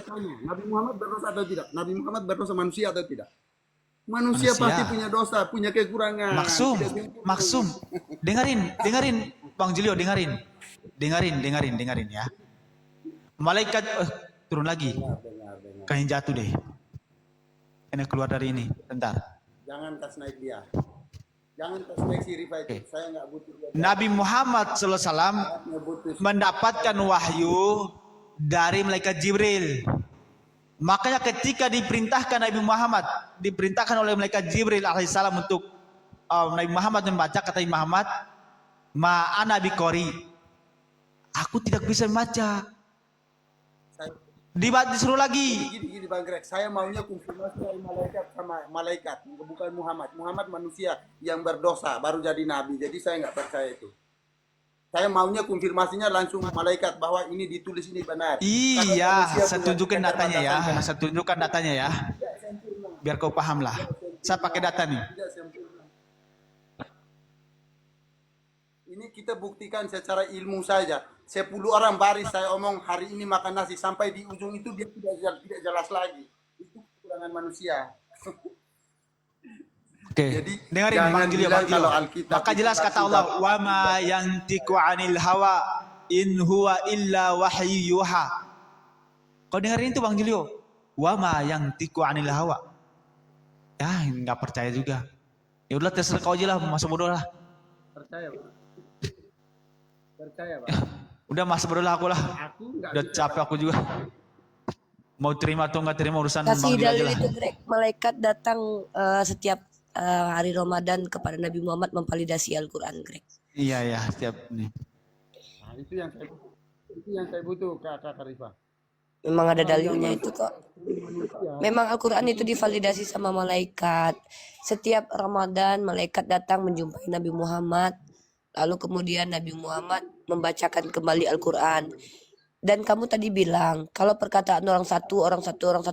tanya, Nabi Muhammad berdosa atau tidak? Nabi Muhammad berdosa manusia atau tidak? Manusia pasti Manusia. punya dosa, punya kekurangan, Maksum, tidak sempurna. maksum. Dengerin, Bang Julio, dengerin ya. Malaikat turun lagi. Dengar, dengar, dengar. Kayaknya jatuh deh. Ini keluar dari ini, bentar. Jangan tas naik dia. Jangan tas naik si Rifa itu. Oke. Saya nggak butuh dia. Nabi Muhammad SAW Nggak butuh. mendapatkan wahyu dari malaikat Jibril. Makanya ketika diperintahkan Nabi Muhammad, diperintahkan oleh malaikat Jibril alaihissalam untuk Nabi Muhammad membaca, kata Nabi Muhammad, ma'ana biqori. Aku tidak bisa membaca. Disuruh lagi. Gini Bang Greg, saya maunya konfirmasi dari malaikat sama malaikat, bukan Muhammad. Muhammad manusia yang berdosa baru jadi nabi. Jadi saya nggak percaya itu. Saya maunya konfirmasinya langsung malaikat bahwa ini ditulis ini benar. Iya, saya tunjukkan datanya ya. Saya tunjukkan datanya ya. Biar kau paham lah. Saya pakai data nih. Tidak sempurna. Ini kita buktikan secara ilmu saja. 10 orang baris saya omong hari ini makan nasi sampai di ujung itu dia tidak jelas lagi. Itu kekurangan manusia. Oke. Jadi Dengerin jangan Julio, bilang Bang Julio. kalau Alkitab Maka itu jelas kata Allah, wa ma yantiqu 'anil hawa in huwa illa wahyu yuha. Kau dengerin itu Bang Julio. Wa ma yantiqu 'anil hawa. Ya, enggak percaya juga. Ya udah terserah kau aja lah, masuk bodoh lah. percaya, Pak. Percaya, Pak. Udah masuk bodoh lah aku lah. Aku nggak Udah bisa. capek aku juga. Mau terima atau nggak terima urusan Bang Kasih Julio aja dalil lah. itu Greg. Malaikat datang setiap hari Ramadan kepada Nabi Muhammad memvalidasi Al-Quran Greg. Iya ya, setiap nih. Nah, itu yang saya butuh Kak Rifa. Memang ada dalilnya itu kok. Memang Al-Quran itu divalidasi sama malaikat. Setiap Ramadan malaikat datang menjumpai Nabi Muhammad. Lalu kemudian Nabi Muhammad membacakan kembali Al-Quran. Dan kamu tadi bilang, kalau perkataan orang satu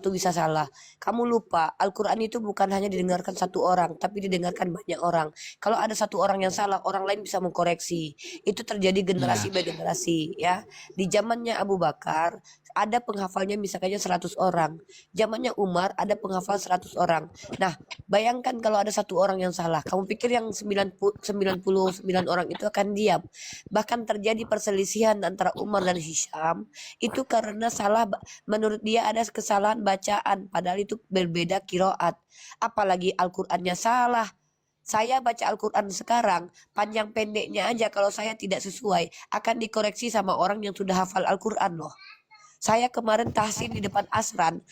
bisa salah. Kamu lupa, Al-Quran itu bukan hanya didengarkan satu orang, tapi didengarkan banyak orang. Kalau ada satu orang yang salah, orang lain bisa mengkoreksi. Itu terjadi generasi by generasi, ya. Di zamannya Abu Bakar, ada penghafalnya misalnya 100 orang. Zamannya Umar, ada penghafal 100 orang. Nah, bayangkan kalau ada satu orang yang salah. Kamu pikir yang 99 orang itu akan diam? Bahkan terjadi perselisihan antara Umar dan Hisham itu karena salah, menurut dia ada kesalahan bacaan padahal itu berbeda kiroat, apalagi Al-Qur'annya salah. Saya baca Al-Qur'an sekarang panjang pendeknya aja kalau saya tidak sesuai akan dikoreksi sama orang yang sudah hafal Al-Qur'an loh. Saya kemarin tahsin di depan Asran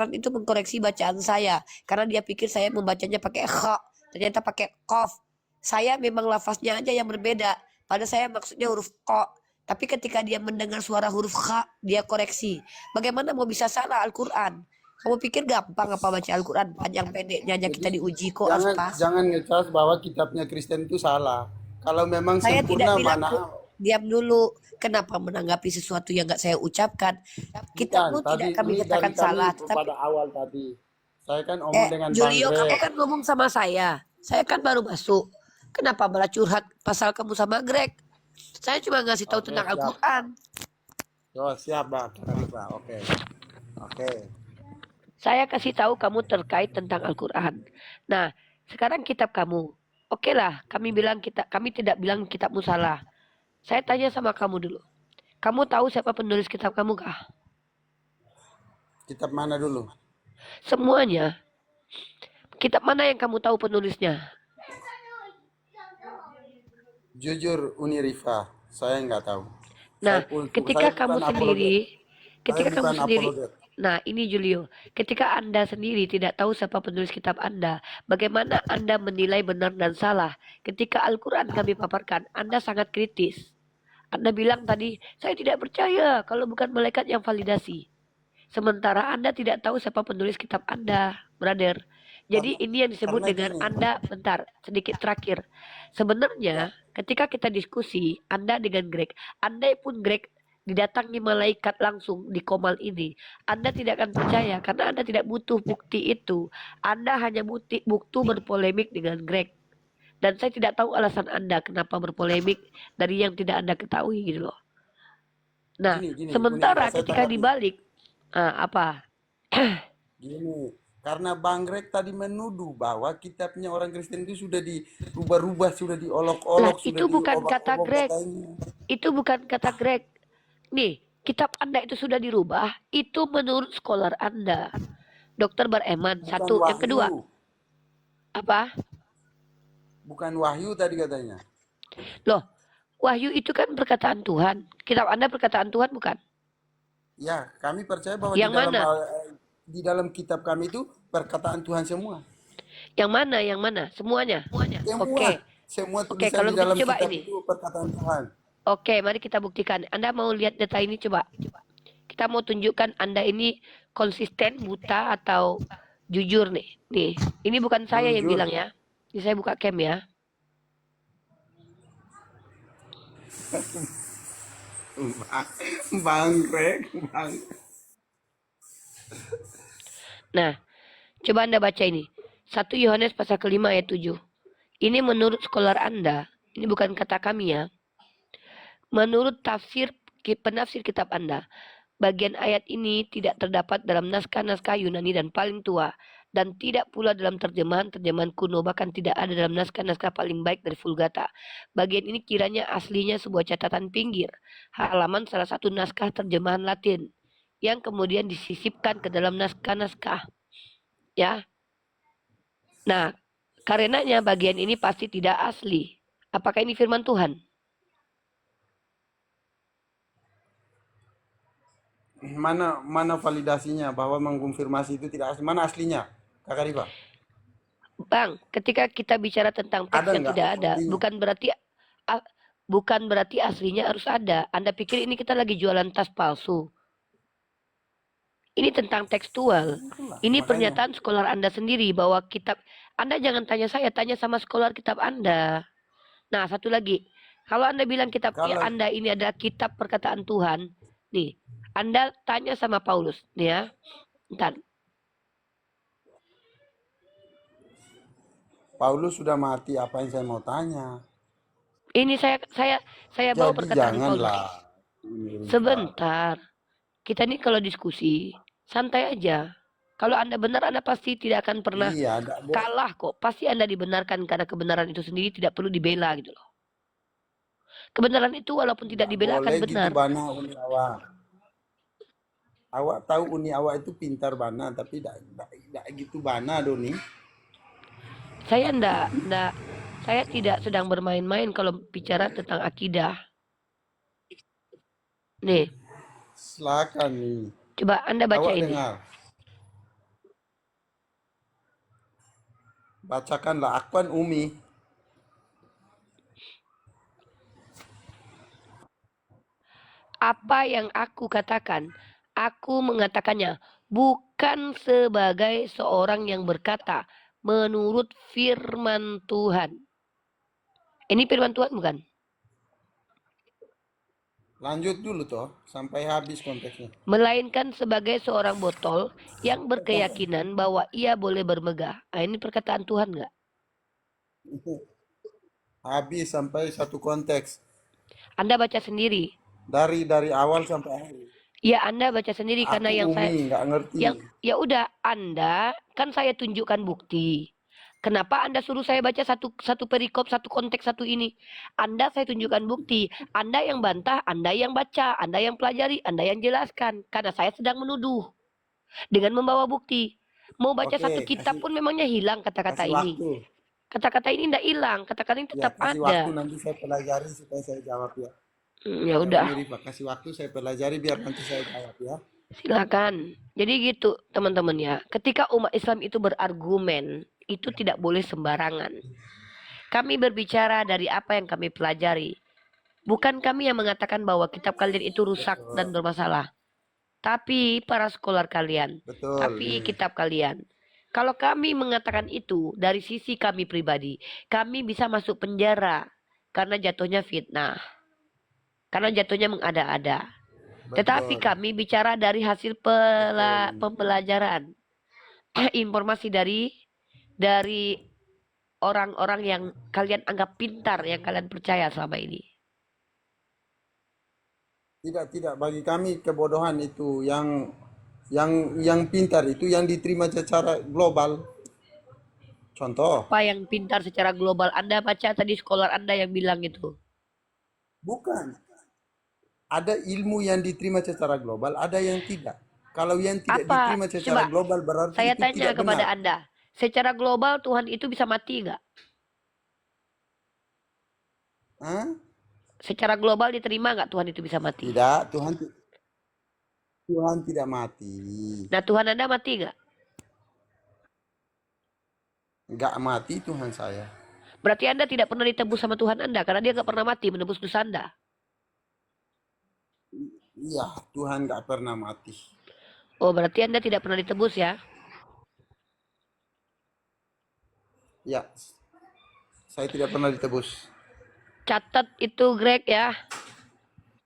itu mengkoreksi bacaan saya karena dia pikir saya membacanya pakai kha, ternyata pakai qaf. Saya memang lafaznya aja yang berbeda, padahal saya maksudnya huruf qa. Tapi ketika dia mendengar suara huruf kha, dia koreksi. Bagaimana mau bisa salah Al-Quran? Kamu pikir gampang apa baca Al-Quran? Panjang pendeknya aja kita diuji kok harus pas. Jangan ngecas bahwa kitabnya Kristen itu salah. Kalau memang Saya tidak sempurna bilang mana? diam dulu. Kenapa menanggapi sesuatu yang nggak saya ucapkan? Kitabmu tidak kami katakan salah. Tetapi pada awal tadi. Saya kan omong dengan Julio, Bang kamu Greg. kan ngomong sama saya. Saya kan baru masuk. Kenapa malah curhat pasal kamu sama Greg? Saya cuma ngasih tahu tentang siap. Al-Quran. Oh, siap, Bang. Oke. Oke. Saya kasih tahu kamu terkait tentang Al-Quran. Nah, sekarang kitab kamu. Oke lah, kami tidak bilang kitabmu salah. Saya tanya sama kamu dulu. Kamu tahu siapa penulis kitab kamu kah? Kitab mana dulu? Semuanya. Kitab mana yang kamu tahu penulisnya? Jujur Uni Rifa, saya nggak tahu. Nah, ketika saya kamu bukan sendiri, Saya bukan apologet. nah ini Julio, ketika Anda sendiri tidak tahu siapa penulis kitab Anda, bagaimana Anda menilai benar dan salah? Ketika Al-Quran kami paparkan, Anda sangat kritis. Anda bilang tadi, saya tidak percaya kalau bukan malaikat yang validasi. Sementara Anda tidak tahu siapa penulis kitab Anda, brother. Jadi ini yang disebut dengan Anda, bentar, sedikit terakhir. Sebenarnya ketika kita diskusi, Anda dengan Greg, Anda pun Greg didatangi malaikat langsung di Komal ini, Anda tidak akan percaya karena Anda tidak butuh bukti itu. Anda hanya bukti berpolemik dengan Greg. Dan saya tidak tahu alasan Anda kenapa berpolemik dari yang tidak Anda ketahui gitu loh. Nah, sementara ketika dibalik, Apa? Gini, karena Bang Greg tadi menuduh bahwa kitabnya orang Kristen itu sudah dirubah-rubah, sudah Lah, diolok-olok, sudah itu bukan kata diobok-obok Greg. katanya. Itu bukan kata Greg. Nih, kitab Anda itu sudah dirubah. Itu menurut scholar Anda. Dokter Bareman. Bukan Satu. Yang kedua, wahyu, apa? bukan wahyu tadi katanya. Loh, Wahyu itu kan perkataan Tuhan. Kitab Anda perkataan Tuhan bukan? Ya, kami percaya bahwa Yang mana? di dalam kitab kami itu perkataan Tuhan semua. Yang mana? Yang mana? Semuanya. Semua, Oke. semua Oke, tulisan kalau di dalam begitu coba kitab ini. itu perkataan Tuhan. Oke, mari kita buktikan. Anda mau lihat data ini coba. Kita mau tunjukkan Anda ini konsisten, buta, atau jujur nih. Nih, ini bukan saya yang Jujur. bilang ya. Ini saya buka cam ya. Bang Greg, Bang. Nah, coba Anda baca ini. 1 Yohanes pasal kelima ayat 7. Ini menurut scholar Anda. Ini bukan kata kami ya. Menurut penafsir kitab Anda, bagian ayat ini tidak terdapat dalam naskah-naskah Yunani dan paling tua, dan tidak pula dalam terjemahan-terjemahan kuno, bahkan tidak ada dalam naskah-naskah paling baik dari Vulgata. Bagian ini kiranya aslinya sebuah catatan pinggir, halaman salah satu naskah terjemahan Latin, yang kemudian disisipkan ke dalam naskah-naskah. Ya. Nah, karenanya bagian ini pasti tidak asli. Apakah ini firman Tuhan? Mana validasinya bahwa mengkonfirmasi itu tidak asli? Mana aslinya, Kakak Riva? Bang, ketika kita bicara tentang teks Ada yang nggak tidak ada, buktinya? bukan berarti aslinya harus ada. Anda pikir ini kita lagi jualan tas palsu? Ini tentang tekstual. Itulah, Ini makanya. pernyataan scholar Anda sendiri bahwa kitab Anda jangan tanya saya, tanya sama scholar kitab Anda. Nah, satu lagi. Kalau Anda bilang kitab Anda ini adalah kitab perkataan Tuhan, nih, Anda tanya sama Paulus, nih ya. Bentar. Paulus sudah mati, apa yang saya mau tanya? Ini saya bawa Jadi perkataan Paulus. janganlah. Sebentar. Kita nih kalau diskusi santai aja. Kalau Anda benar, Anda pasti tidak akan pernah kalah kok. Pasti Anda dibenarkan karena kebenaran itu sendiri tidak perlu dibela gitu loh. Kebenaran itu walaupun tidak dibela akan benar. Gitu, Bana, uni awak tahu uni awak itu pintar Bana, tapi tidak gitu Bana Doni. Saya saya tidak sedang bermain-main kalau bicara tentang akidah. Nih. Silakan nih. Coba Anda baca awak ini. Dengar. Bacakanlah Akuan Umi. Apa yang aku katakan, aku mengatakannya bukan sebagai seorang yang berkata menurut firman Tuhan. Ini firman Tuhan bukan? Lanjut dulu toh, sampai habis konteksnya. Melainkan sebagai seorang botol yang berkeyakinan bahwa ia boleh bermegah. Nah, ini perkataan Tuhan nggak? Habis sampai satu konteks. Anda baca sendiri. Dari awal sampai akhir. Ya, Anda baca sendiri karena yang saya nggak ngerti. Ya udah, Anda kan saya tunjukkan bukti. Kenapa Anda suruh saya baca satu perikop, satu konteks, satu ini? Anda saya tunjukkan bukti. Anda yang bantah, Anda yang baca, Anda yang pelajari, Anda yang jelaskan. Karena saya sedang menuduh. Dengan membawa bukti. Mau baca satu kitab pun memangnya hilang kata-kata ini. Kata-kata ini tidak hilang. Kata-kata ini tetap kasih ada. Waktu nanti saya pelajari supaya saya jawab ya. Ya udah. Kasih waktu saya pelajari biar nanti saya jawab ya. Silakan. Jadi gitu teman-teman ya. Ketika umat Islam itu berargumen, itu tidak boleh sembarangan. Kami berbicara dari apa yang kami pelajari. Bukan kami yang mengatakan bahwa kitab kalian itu rusak dan bermasalah. Tapi para scholar kalian. Betul. Tapi kitab kalian. Kalau kami mengatakan itu dari sisi kami pribadi, kami bisa masuk penjara karena jatuhnya fitnah. Karena jatuhnya mengada-ada. Tetapi kami bicara dari hasil pembelajaran. Informasi dari orang-orang yang kalian anggap pintar, yang kalian percaya selama ini. Tidak, bagi kami kebodohan itu yang Yang pintar itu yang diterima secara global. Contoh, Apa yang pintar secara global? Anda baca tadi scholar Anda yang bilang itu. bukan. Ada ilmu yang diterima secara global, ada yang tidak. Kalau yang tidak Apa? diterima secara Coba global berarti saya itu tanya tidak kepada benar. Anda. Secara global Tuhan itu bisa mati nggak? Hah? Secara global diterima nggak Tuhan itu bisa mati? Tidak, Tuhan tidak mati. Nah Tuhan Anda mati nggak? Enggak mati Tuhan saya. Berarti Anda tidak pernah ditebus sama Tuhan Anda karena dia nggak pernah mati menebus dosa Anda. Iya, Tuhan enggak pernah mati. Oh berarti Anda tidak pernah ditebus ya? Ya, saya tidak pernah ditebus. Catat itu Greg ya.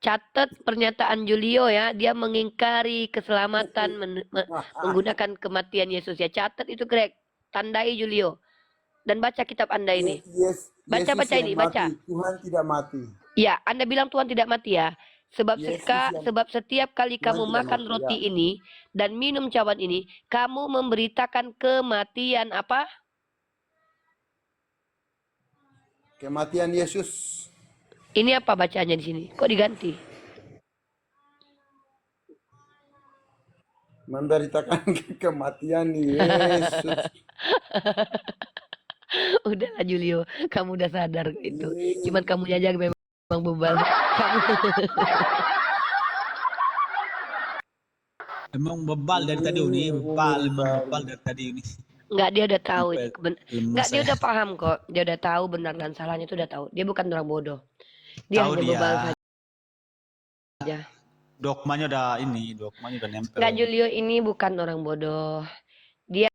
Catat pernyataan Julio ya. Dia mengingkari keselamatan menggunakan kematian Yesus ya. Catat itu Greg. Tandai Julio. Dan baca kitab Anda ini. Yesus Baca yang ini, mati, baca. Tuhan tidak mati. Ya, Anda bilang Tuhan tidak mati ya. Yesus yang Sebab setiap kali Tuhan kamu tidak makan mati. Ya. roti ini dan minum cawan ini, kamu memberitakan kematian apa? Kematian Yesus. Ini apa bacanya di sini? Kok diganti? Memberitakan kematian Yesus. Udahlah Julio, kamu udah sadar kok itu. Cuman kamunya aja memang bebal. Kamu Emang bebal dari tadi Uni, bebal, emang bebal dari tadi Uni. nggak dia udah tahu ini. Sampai lemas Nggak dia saya. udah paham kok. Dia udah tahu benar dan salahnya itu udah tahu. Dia bukan orang bodoh. Dia Tahu hanya dia, bebal saja. dogmanya udah nempel. Nggak Julio ini bukan orang bodoh. Dia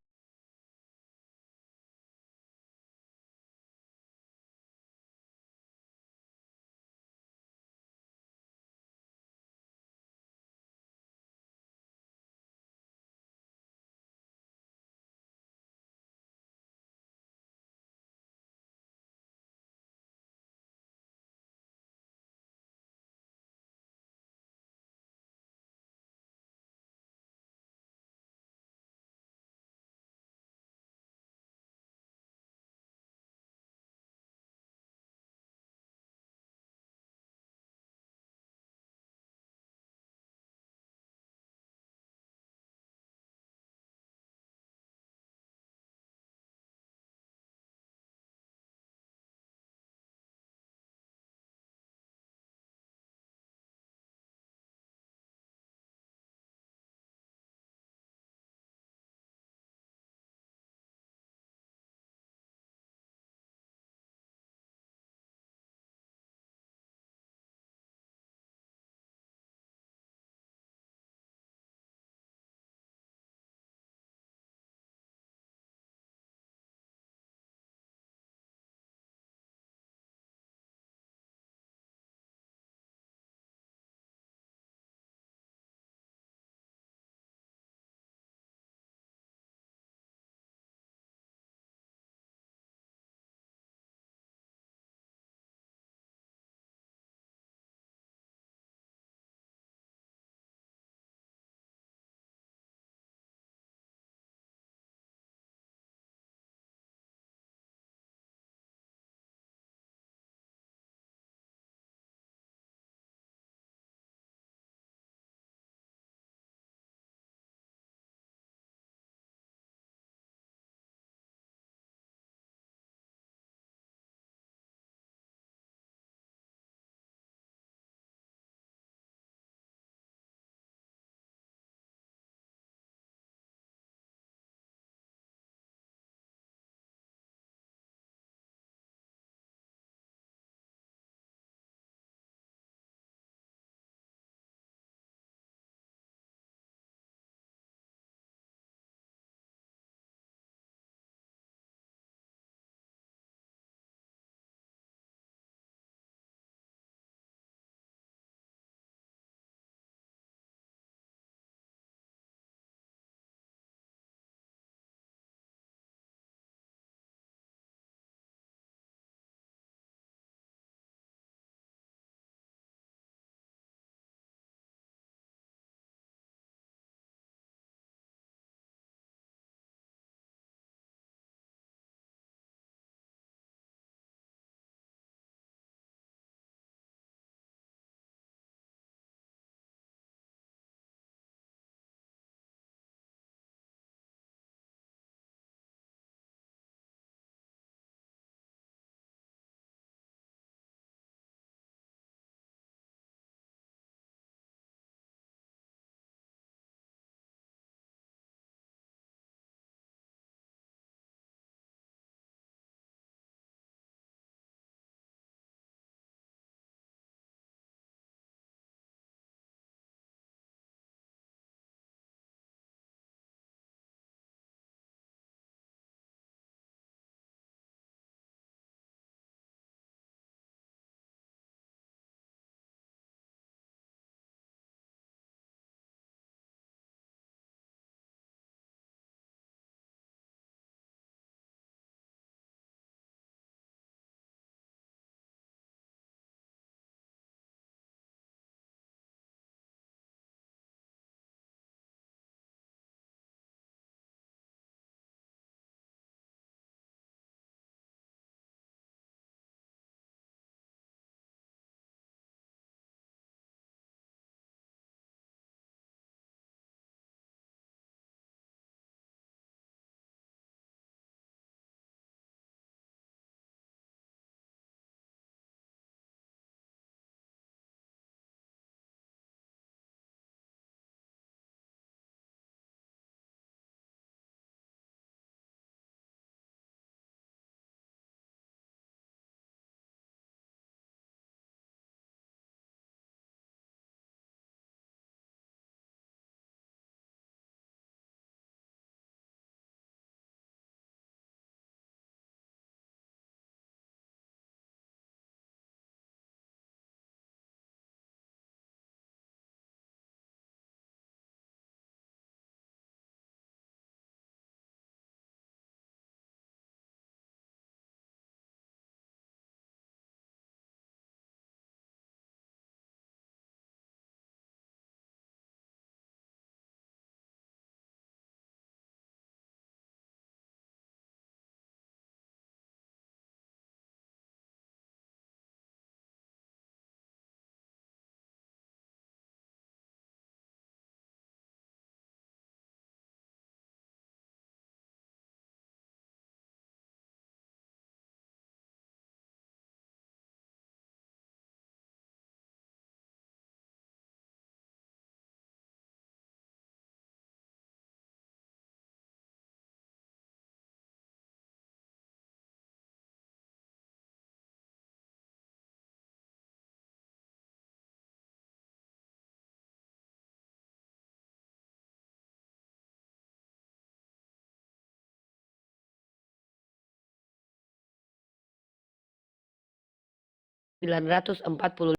940.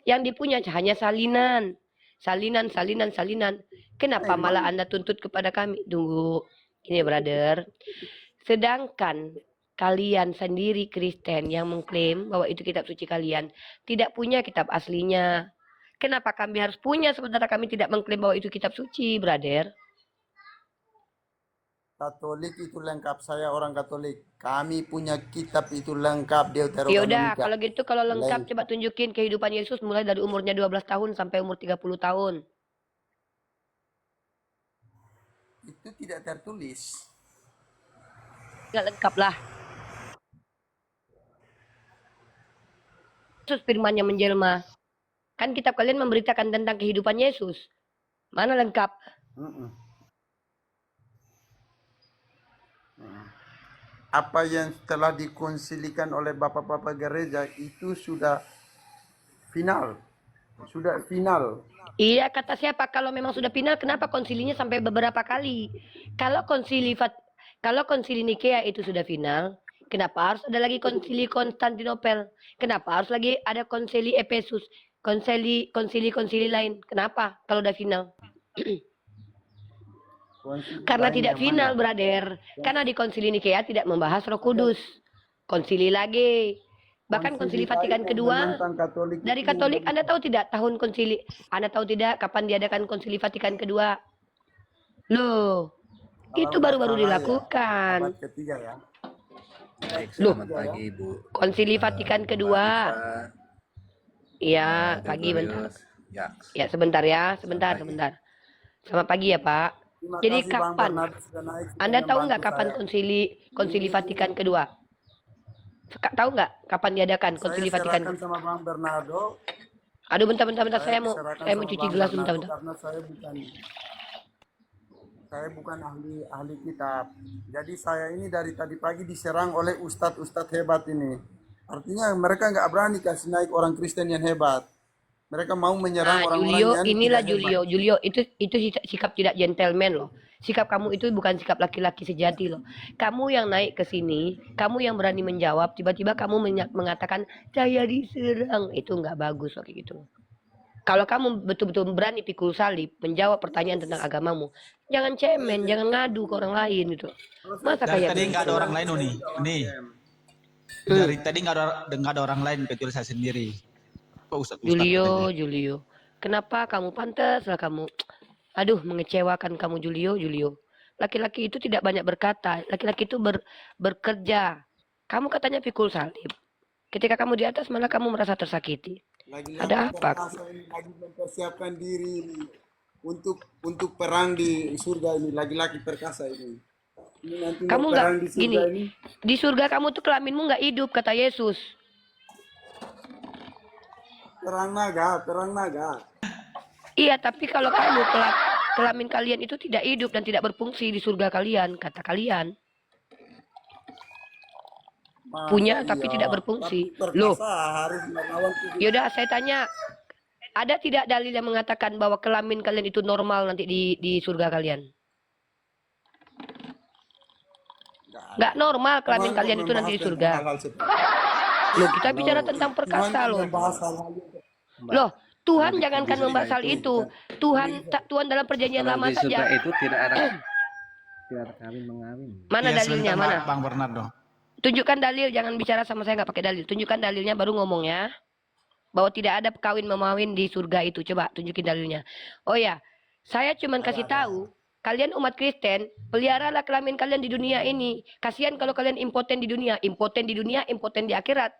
Yang dipunya hanya salinan. Salinan. Kenapa malah Anda tuntut kepada kami? Tunggu. Ini brother. Sedangkan kalian sendiri Kristen yang mengklaim bahwa itu kitab suci kalian tidak punya kitab aslinya. Kenapa kami harus punya sementara kami tidak mengklaim bahwa itu kitab suci, brother? Katolik itu lengkap, saya orang Katolik. Kami punya kitab itu lengkap, Ya Deuteronomi. udah, kalau gitu kalau lengkap Lengkap. coba tunjukin kehidupan Yesus mulai dari umurnya 12 tahun sampai umur 30 tahun. Itu tidak tertulis. Nggak lengkap lah. Yesus firman-Nya menjelma. Kan kitab kalian memberitakan tentang kehidupan Yesus. Mana lengkap? Mm-mm. Apa yang telah dikonsilikan oleh bapak-bapak gereja itu sudah final. Sudah final. Iya, kata siapa? Kalau memang sudah final, kenapa konsilinya sampai beberapa kali? Kalau konsili Nikea itu sudah final, kenapa harus ada lagi konsili Konstantinopel? Kenapa harus lagi ada konsili Efesus? Konsili lain. Kenapa kalau udah final? Karena Lain tidak yang final, mana? brother. Karena di konsili Nikea tidak membahas Roh Kudus. Konsili lagi. Bahkan konsili Vatikan lain yang kedua menentang Katolik dari itu Katolik, Anda tahu tidak tahun konsili? Anda tahu tidak kapan diadakan konsili Vatikan kedua? Loh, itu kalau baru-baru nggak salah ya, dilakukan. abad ketiga ya. Baik, Loh. selamat pagi Ibu. Konsili Vatikan kedua. Iya, pagi bentar. Ya, Ya, sebentar ya, sebentar. Selamat pagi ya, Pak. Terima Jadi kasih, Bang kapan? Bernardo sudah naik, sudah Anda tahu nggak membantu kapan saya. konsili Vatikan kedua? Tahu nggak kapan diadakan konsili Saya Vatikan serahkan kedua? sama Bang Bernardo. Aduh, bentar. Saya mau serahkan sama cuci Bang gelas Bernardo bentar. karena saya bukan ahli kitab. Jadi saya ini dari tadi pagi diserang oleh ustadz hebat ini. Artinya mereka nggak berani kasih naik orang Kristen yang hebat. Mereka mau menyerang Nah, orang-orang Julio, yang inilah tidak hebat. Julio, itu sikap tidak gentleman loh. Sikap kamu itu bukan sikap laki-laki sejati loh. Kamu yang naik ke sini, kamu yang berani menjawab, tiba-tiba kamu mengatakan saya diserang, itu nggak bagus loh kayak gitu. Kalau kamu betul-betul berani pikul salib, menjawab pertanyaan tentang agamamu, jangan cemen, jangan ngadu ke orang lain gitu. Masa Dari kayak tadi gitu? nggak ada orang lain nih. Nih, dari tadi nggak ada orang lain kecuali saya sendiri. Pak Ustadz aja. Julio, kenapa kamu pantas lah kamu? Aduh, mengecewakan kamu Julio. Laki-laki itu tidak banyak berkata, laki-laki itu bekerja. Kamu katanya pikul salib. Ketika kamu di atas malah kamu merasa tersakiti. Ada apa? Lagi mempersiapkan diri ini untuk perang di surga ini, laki-laki perkasa ini. Ini nanti mau Kamu perang nggak di surga gini, ini. di surga kamu tuh kelaminmu nggak hidup kata Yesus. Perang naga. Iya, tapi kalau kamu kelamin kalian itu tidak hidup dan tidak berfungsi di surga kalian, kata kalian. Masa Punya tapi iya? tidak berfungsi. Tapi perkasa Loh, harus melawan tubuh. yaudah saya tanya, ada tidak dalil yang mengatakan bahwa kelamin kalian itu normal nanti di surga kalian? Nggak normal kelamin Tuhan kalian itu nanti di membahas surga. tentang hal-hal seperti itu. Loh, kita bicara tentang perkasa Tuhan loh. membahas hal-hal itu. Loh, Tuhan jangankan membahas hal itu. Tuhan dalam perjanjian kalau lama di surga saja. itu tidak ada kawin mengawin. Mana Iya, dalilnya? sebentar, Mana? Bang Bernardo. Tunjukkan dalil, jangan bicara sama saya nggak pakai dalil. Tunjukkan dalilnya baru ngomong ya. Bahwa tidak ada kawin memawin di surga itu. Coba tunjukin dalilnya. Oh ya, saya cuman kasih tahu, kalian umat Kristen, peliharalah kelamin kalian di dunia ini. Kasihan kalau kalian impoten di dunia, impoten di akhirat.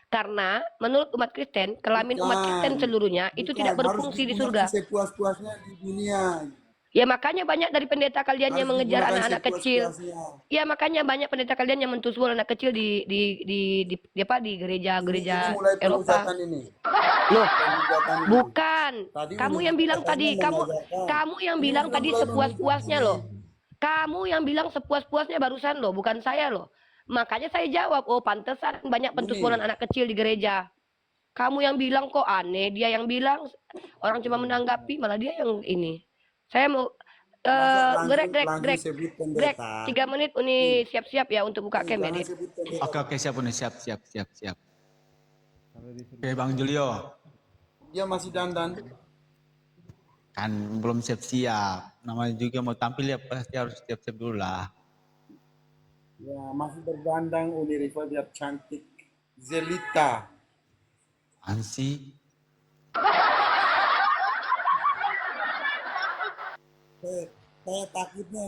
Karena menurut umat Kristen, kelamin umat Kristen seluruhnya itu tidak berfungsi di surga. Harus sepuas-puasnya di dunia. Ya makanya banyak dari pendeta kalian yang Harus mengejar digunakan anak-anak kecil. sepuas-puasnya. Ya makanya banyak pendeta kalian yang mentusbol anak kecil di gereja-gereja Ini mulai Eropa. penghujatan ini. Loh, Penghujatan ini. bukan. Tadi Kamu ini yang bilang katanya tadi, mengajarkan. kamu yang bilang bukan tadi bulan sepuas-puasnya ini. loh. Kamu yang bilang sepuas-puasnya barusan loh, bukan saya loh. Makanya saya jawab, oh pantesan banyak pentusbolan anak kecil di gereja. Kamu yang bilang kok aneh, dia yang bilang orang cuma menanggapi, malah dia yang ini. Saya mau Greg, Sebut 3 menit ini siap-siap ya untuk buka cam ya, Jangan Dit. sebut pendeta. Oke, siap nih, siap. Oke, Bang Julio. Dia masih dandan. Kan belum siap-siap. Namanya juga mau tampil ya pasti harus siap-siap dulu lah. Ya, masih bergandang Uni Riva biar cantik. Zelita. Ansi. Saya takutnya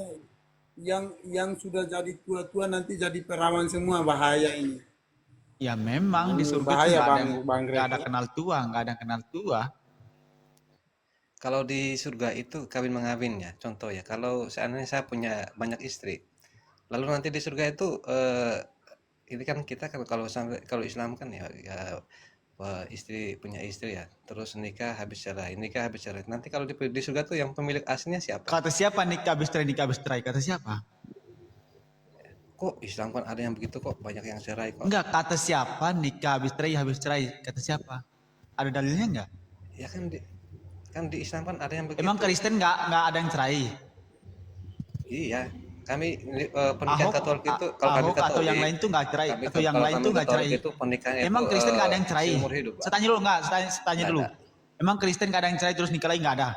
yang sudah jadi tua-tua nanti jadi perawan semua, bahaya ini. Ya memang di surga tuh Bahaya, nggak ada, Bang nggak ada Greg. kenal tua, nggak ada kenal tua. Kalau di surga itu kawin mengawin ya, contoh ya. Kalau seandainya saya punya banyak istri, lalu nanti di surga itu ini kan kita kan kalau Islam kan ya istri punya istri ya, terus nikah habis cerai, nikah habis cerai. Nanti kalau di surga tuh yang pemilik aslinya siapa? Kata siapa nikah habis cerai? Kata siapa? Kok Islam kan ada yang begitu kok, banyak yang cerai kok. Enggak, kata siapa nikah habis cerai? Kata siapa? Ada dalilnya enggak? Ya kan di Islam kan ada yang begitu. Emang Kristen nggak ada yang cerai? Iya, kami pernikahan Katolik itu kalau kami Ahok Katolik atau yang lain tuh nggak cerai, kami- atau yang kalau lain kami tuh nggak Katolik cerai. itu pernikahannya Emang itu, Kristen nggak ada yang cerai? seumur hidup, Pak. Saya tanya dulu nggak? Saya tanya Nggak dulu. ada. Emang Kristen nggak ada yang cerai terus nikah lagi nggak ada?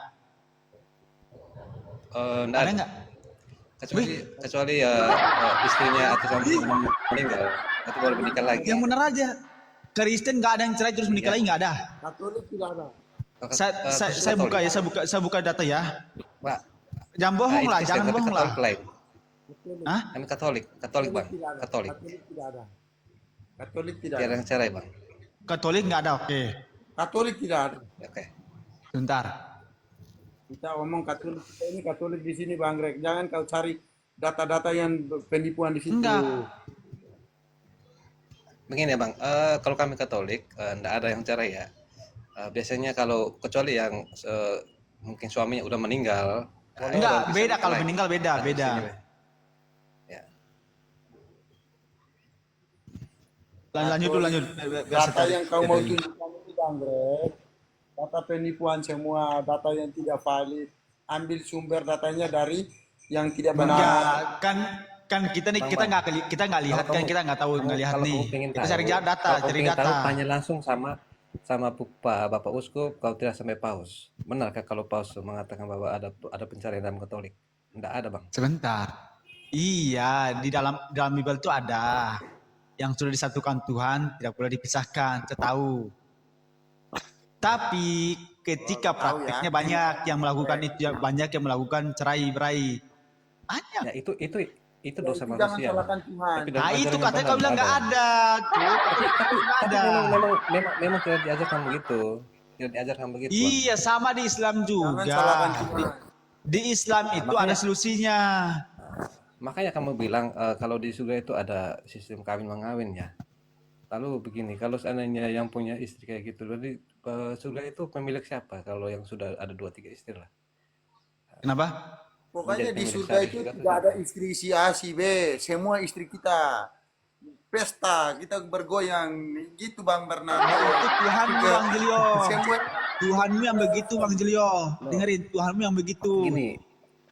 Nggak Ada ada. nggak? Kecuali istrinya atau suaminya meninggal itu baru menikah lagi. Yang benar aja. Kristen nggak ada yang cerai terus menikah lagi nggak ada. Katolik tidak ada. Saya buka ya, saya buka data ya. Pak. Jangan bohong lah, jangan Kami bohong lah. Katolik lain. Hah? Kami Katolik bang, Tidak ada. Katolik. Katolik tidak ada. Katolik tidak Tiada ada. yang cerai bang. Katolik nggak ada, oke. Katolik tidak ada. Oke. Sebentar. Kita omong Katolik, kita ini Katolik di sini, Bang Greg. Jangan kau cari data-data yang penipuan di situ. Enggak. Begini ya bang, kalau kami Katolik enggak ada yang cerai ya. Biasanya kalau kecuali yang mungkin suaminya udah meninggal. Enggak, baru bisa beda nikah kalau lagi. meninggal beda. Ya. Lanjut dulu lanjut. Data yang kau mau tunjukkan itu, Bang Greg, data penipuan semua, data yang tidak valid. Ambil sumber datanya dari yang tidak benar. Enggak, kan kita nih Bang, kita Bang. nggak lihat kan, kita nggak tahu nggak lihat Kalau nih. kamu pengen Kita tahu, cari data, kalau kamu cari pengen tahu, data. tanya langsung sama Bapak Uskup, kalau tidak sampai Paus. Benarkah kalau Paus mengatakan bahwa ada pencarian dalam Katolik? Enggak ada, Bang. Sebentar. Iya, di dalam Bible itu ada yang sudah disatukan Tuhan tidak boleh dipisahkan. Saya tahu. Tapi ketika prakteknya banyak yang melakukan itu, banyak yang melakukan cerai berai. Banyak. Ya itu dosa Jangan manusia. Bang. salahkan Tuhan. Tapi dalam Nah itu ajaran yang katanya kau benar bilang nggak ada. Tuh, Tapi nggak ada. memang tidak diajarkan begitu. Tidak diajarkan begitu. Bang. Iya, sama di Islam Jangan salahkan juga. Tuhan. Di Islam itu makanya- ada solusinya. Makanya kamu bilang kalau di surga itu ada sistem kawin mengawin ya. Lalu begini, kalau seandainya yang punya istri kayak gitu, berarti surga itu pemilik siapa? Kalau yang sudah ada 2-3 istri lah. Kenapa? Pokoknya Menjadi di pemilik surga syari itu juga tidak ada istri si A, si B. Semua istri kita. Pesta, kita bergoyang. Gitu, Bang Bernardo. Itu Tuhanmu Bang Jelio. Semua Tuhanmu yang begitu Bang Jelio. Dengerin, Tuhanmu yang begitu. Gini,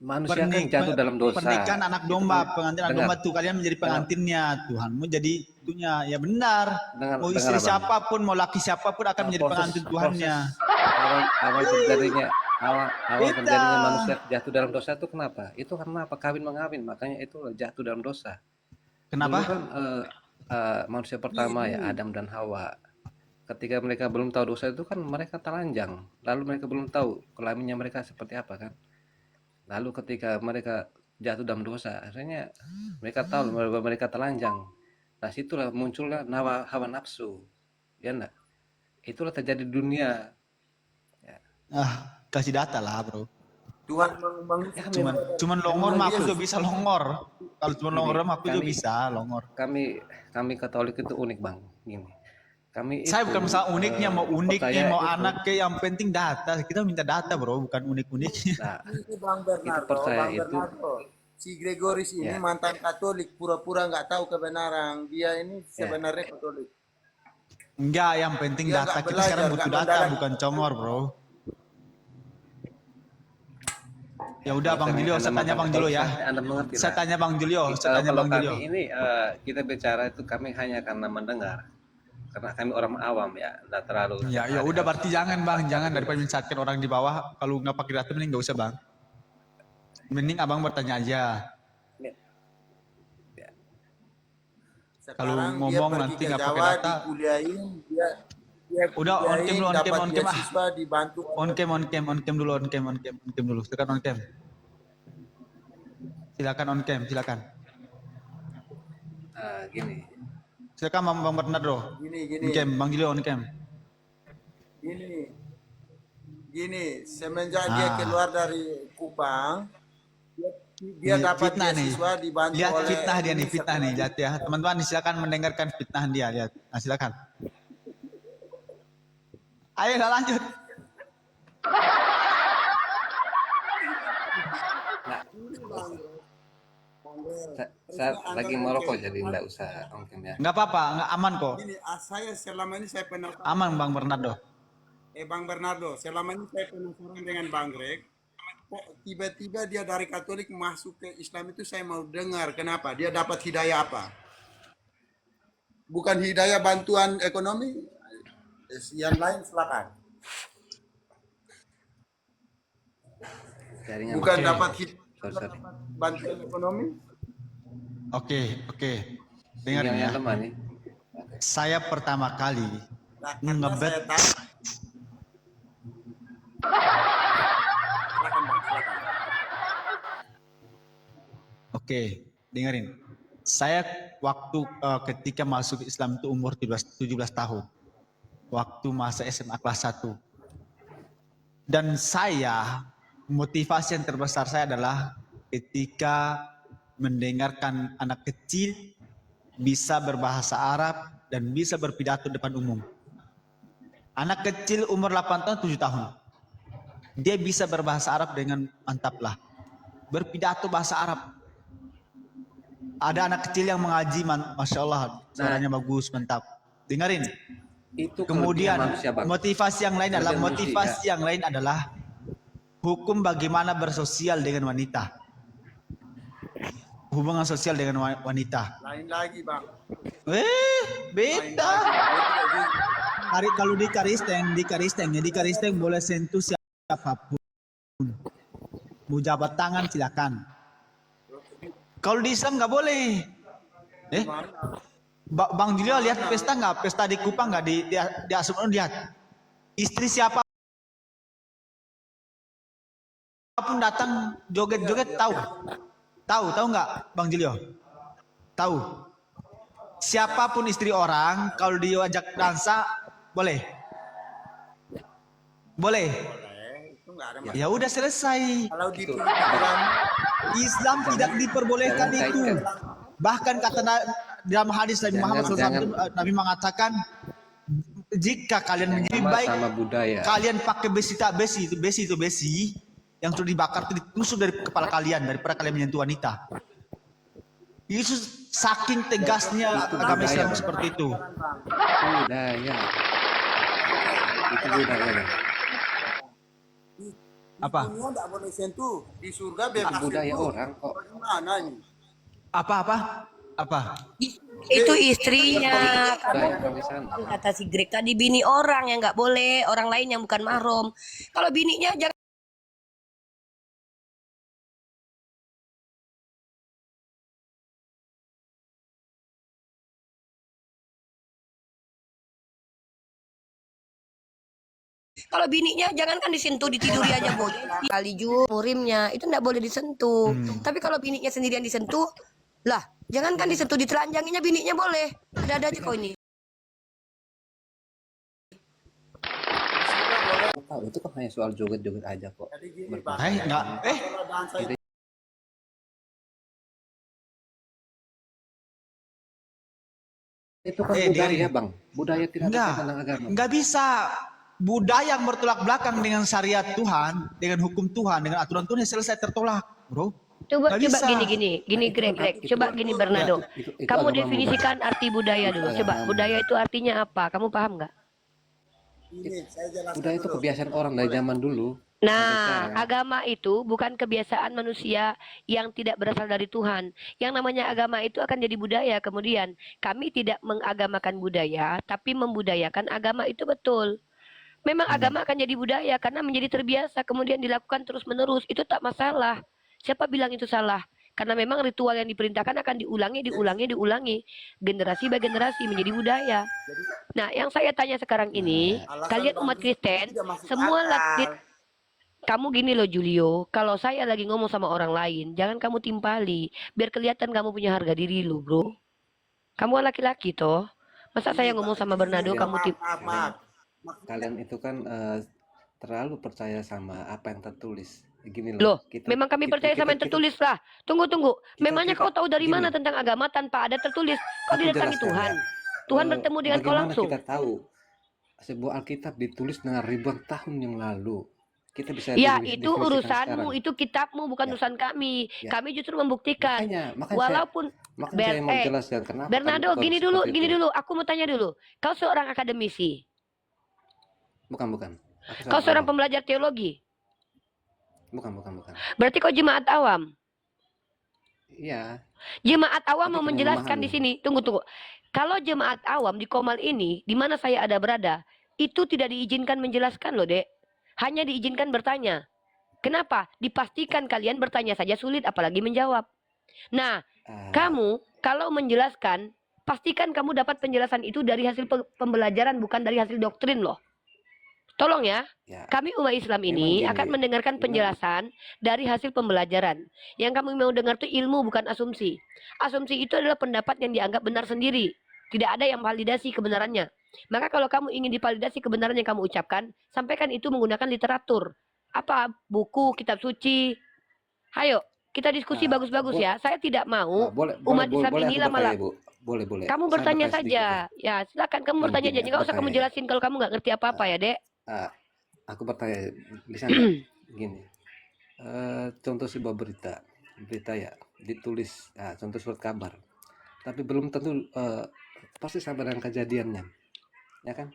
manusia kan jatuh dalam dosa. Pernikahan anak domba, pengantin anak Dengar. domba tuh kalian menjadi pengantinnya. Tuhanmu jadi itunya. Ya benar. Dengar- Mau dengar, istri Abang. siapapun, mau laki siapapun akan menjadi pengantin Tuhannya. Awal Beda. terjadinya manusia jatuh dalam dosa itu kenapa? Itu karena apa? Kawin mengawin, makanya itu jatuh dalam dosa. Dulu Kenapa? kan manusia pertama ya Adam dan Hawa. Ketika mereka belum tahu dosa itu kan mereka telanjang. Lalu mereka belum tahu kelaminnya mereka seperti apa kan. Lalu ketika mereka jatuh dalam dosa, akhirnya mereka tahu bahwa mereka telanjang. Nah situlah munculnya hawa nafsu. Ya enggak? Itulah terjadi di dunia. Kasih data lah bro. Tuhan Ya, Cuman longor mah aku juga bisa longor. Kalau cuma longor mah aku juga kami- bisa longor. kami Katolik itu unik bang. Gini. Kami Saya itu, bukan masalah uniknya, mau uniknya, percaya mau itu- anak kayak yang penting data. Kita minta data bro, bukan unik-uniknya. Nah, ini Bang Bernardo, percaya Bang itu. Bernardo. Si Gregoris ini Ya. mantan Katolik, pura-pura nggak tahu kebenaran. Dia ini sebenarnya Katolik. Enggak, yang penting Dia data. nggak Kita belajar, sekarang butuh nggak data, mendalam. bukan congor bro. Ya udah Bang Julio, saya tanya Bang Julio ya. Anda mengerti Saya lah. tanya Bang Julio, saya tanya Kalau Bang kami Julio. ini kita bicara itu kami hanya karena mendengar. karena kami orang awam ya, nggak terlalu. Ya ya udah berarti jangan bang, jangan daripada menyesatkan orang di bawah. Kalau nggak pakai data mending nggak usah bang. Mending abang bertanya aja. Kalau Sekarang dia ngomong pergi nanti ke nggak pakai Jawa, data. dikuliahin, dia Udah on cam dulu, on dapat cam ah. beasiswa, dibantu. On cam dulu, on cam dulu. Silakan on cam. Silakan on cam, silakan. Gini, Silakan Bang Bernardo. Gini, On cam, Bang Julio on cam. gini, semenjak dia keluar dari Kupang, dia Ini dapat fitnah nih. beasiswa, dibantu Lihat oleh fitnah dia nih, fitnah nih. Lihat ya, teman-teman silakan mendengarkan fitnah dia. Lihat, nah, silakan. Ayo lah lanjut. saya lagi merokok jadi nggak usah on cam ya. Nggak apa-apa, nggak aman kok. Gini, saya selama ini saya pernah Aman Bang Bernardo. Bang Bernardo, selama ini saya penasaran dengan Bang Greg. Kok tiba-tiba dia dari Katolik masuk ke Islam itu saya mau dengar kenapa? Dia dapat hidayah apa? Bukan hidayah bantuan ekonomi, yang lain silakan. Jaringan Bukan Oke. dapat sorry. bantuan ekonomi. Oke. Dengarin ya. Yang lemah nih. Saya pertama kali Nah, karena ngebet. saya tahu. Silakan Bang, silakan. Oke, dengerin. Saya waktu ketika masuk Islam itu umur 17 tahun. Waktu masa SMA kelas 1. Dan saya, motivasi yang terbesar saya adalah ketika mendengarkan anak kecil bisa berbahasa Arab dan bisa berpidato depan umum. Anak kecil umur 8 tahun, 7 tahun. Dia bisa berbahasa Arab dengan mantap lah. Berpidato bahasa Arab. Ada anak kecil yang mengaji, Masya Allah, suaranya bagus, mantap. Dengerin. Itu Kemudian kelebihan manusia, Bang. motivasi yang lain adalah hukum bagaimana bersosial dengan wanita. Hubungan sosial dengan wanita. Lain lagi Bang. Beda. Hari kalau di Karisteng boleh sentuh siapapun. Mau jabat tangan silakan. Kalau di Islam nggak boleh. Bang Julio lihat pesta nggak? Pesta di Kupang nggak? Di Asumun lihat. Istri siapa pun datang joget-joget tahu nggak Bang Julio? Tahu. Siapapun istri orang kalau diajak dansa boleh. Itu nggak ada masalah. Ya udah selesai. Kalau di Islam tidak diperbolehkan itu. Bahkan kata dalam hadis Nabi Muhammad SAW, Nabi mengatakan jika kalian menjadi baik, sama budaya. kalian pakai besi yang sudah dibakar itu ditusuk dari kepala kalian daripada kalian menyentuh wanita. Itu saking tegasnya agama Islam seperti itu. Budaya. Itu budaya. Bang. Apa? dunia nggak boleh sentuh, di surga bebas Itu budaya sentuh. orang kok. Bagaimana ini? Apa? Itu istrinya. Budaya orang di sana. Kata si Greg tadi bini orang yang nggak boleh, orang lain yang bukan mahram. Kalau bininya jangan. Kalau bininya jangankan disentuh, ditiduri aja boleh. Kali murimnya itu nggak boleh disentuh. Tapi kalau bininya sendirian disentuh, lah jangankan disentuh, ditelanjanginya bininya boleh. Ada aja kau ini. Tahu itu kan hanya soal joget-joget aja kok. Jadi gini Bang, Enggak. kalau dansa itu Itu kan budaya, dengerin. Bang. Budaya tidak ada tentang agama. Enggak bisa. Budaya yang bertolak belakang dengan syariat Tuhan, dengan hukum Tuhan, dengan aturan Tuhan selesai tertolak, bro. Coba Nggak bisa. gini Greg. Coba gini Bernardo. Itu Kamu agama definisikan arti budaya dulu. Coba budaya itu artinya apa? Kamu paham nggak? ini saya jelaskan Budaya itu dulu. kebiasaan orang dari zaman dulu. Nah, sekarang. agama itu bukan kebiasaan manusia yang tidak berasal dari Tuhan. Yang namanya agama itu akan jadi budaya. Kemudian, kami tidak mengagamakan budaya, tapi membudayakan agama itu betul. Memang agama akan jadi budaya karena menjadi terbiasa, kemudian dilakukan terus-menerus. Itu tak masalah. Siapa bilang itu salah? Karena memang ritual yang diperintahkan akan diulangi. Generasi by generasi menjadi budaya. Nah, yang saya tanya sekarang ini, Alasan kalian Bang umat Yus Kristen, tidak masuk semua akal. kamu gini loh Julio, kalau saya lagi ngomong sama orang lain, jangan kamu timpali, biar kelihatan kamu punya harga diri lu bro. Kamu kan laki-laki toh, masa saya Ini, ngomong sama ini, Bernardo Bang, kamu maaf. Kalian itu kan terlalu percaya sama apa yang tertulis. Gini Loh, loh, kita memang kami percaya sama yang tertulis lah. Tunggu. Memangnya kau tahu dari gini, mana tentang agama tanpa ada tertulis? Kau aku didatangi jelaskan Tuhan. ya. Tuhan bertemu dengan kau Bagaimana langsung. kita tahu sebuah Alkitab ditulis dengan ribuan tahun yang lalu? Kita bisa Ya, definisikan itu urusanmu, sekarang. itu kitabmu, bukan Ya. urusan kami. Ya. Kami justru membuktikan. Makanya Walaupun saya mau jelaskan kenapa Bernardo, kami gini seperti itu. dulu. Aku mau tanya dulu. Kau seorang akademisi. Bukan. Aku Kau seorang awam. pembelajar teologi. Bukan. Berarti kau jemaat awam. Iya, Jemaat awam Tapi mau kalian menjelaskan memahami. di sini. Tunggu. Kalau jemaat awam di Komal ini, di mana saya ada berada, itu tidak diizinkan menjelaskan loh, Dek. Hanya diizinkan bertanya. Kenapa? Dipastikan kalian bertanya saja sulit, apalagi menjawab. Nah, kamu kalau menjelaskan, pastikan kamu dapat penjelasan itu dari hasil pembelajaran, bukan dari hasil doktrin loh. Tolong ya, ya. kami umat Islam Memang ini gini, akan mendengarkan memang- penjelasan dari hasil pembelajaran. Yang kami mau dengar itu ilmu, bukan asumsi. Asumsi itu adalah pendapat yang dianggap benar sendiri. Tidak ada yang validasi kebenarannya. Maka kalau kamu ingin divalidasi kebenaran yang kamu ucapkan, sampaikan itu menggunakan literatur. Apa? Buku, kitab suci. Hayo, kita diskusi Nah, bagus-bagus boleh. ya. Saya tidak mau Boleh, umat Islam boleh inilah aku malah. bertanya, Bu. Boleh. Kamu Saya bertanya bertanya sedikit, saja. Ya, silakan kamu Nah, bertanya begini, aja. aku Nggak usah kamu bertanya ya. jelasin kalau kamu nggak ngerti apa-apa ya, Dek. Aku bertanya, bisa nggak? Gini, contoh sebuah berita ya, ditulis, contoh surat kabar, tapi belum tentu pasti sama dengan kejadiannya, ya kan?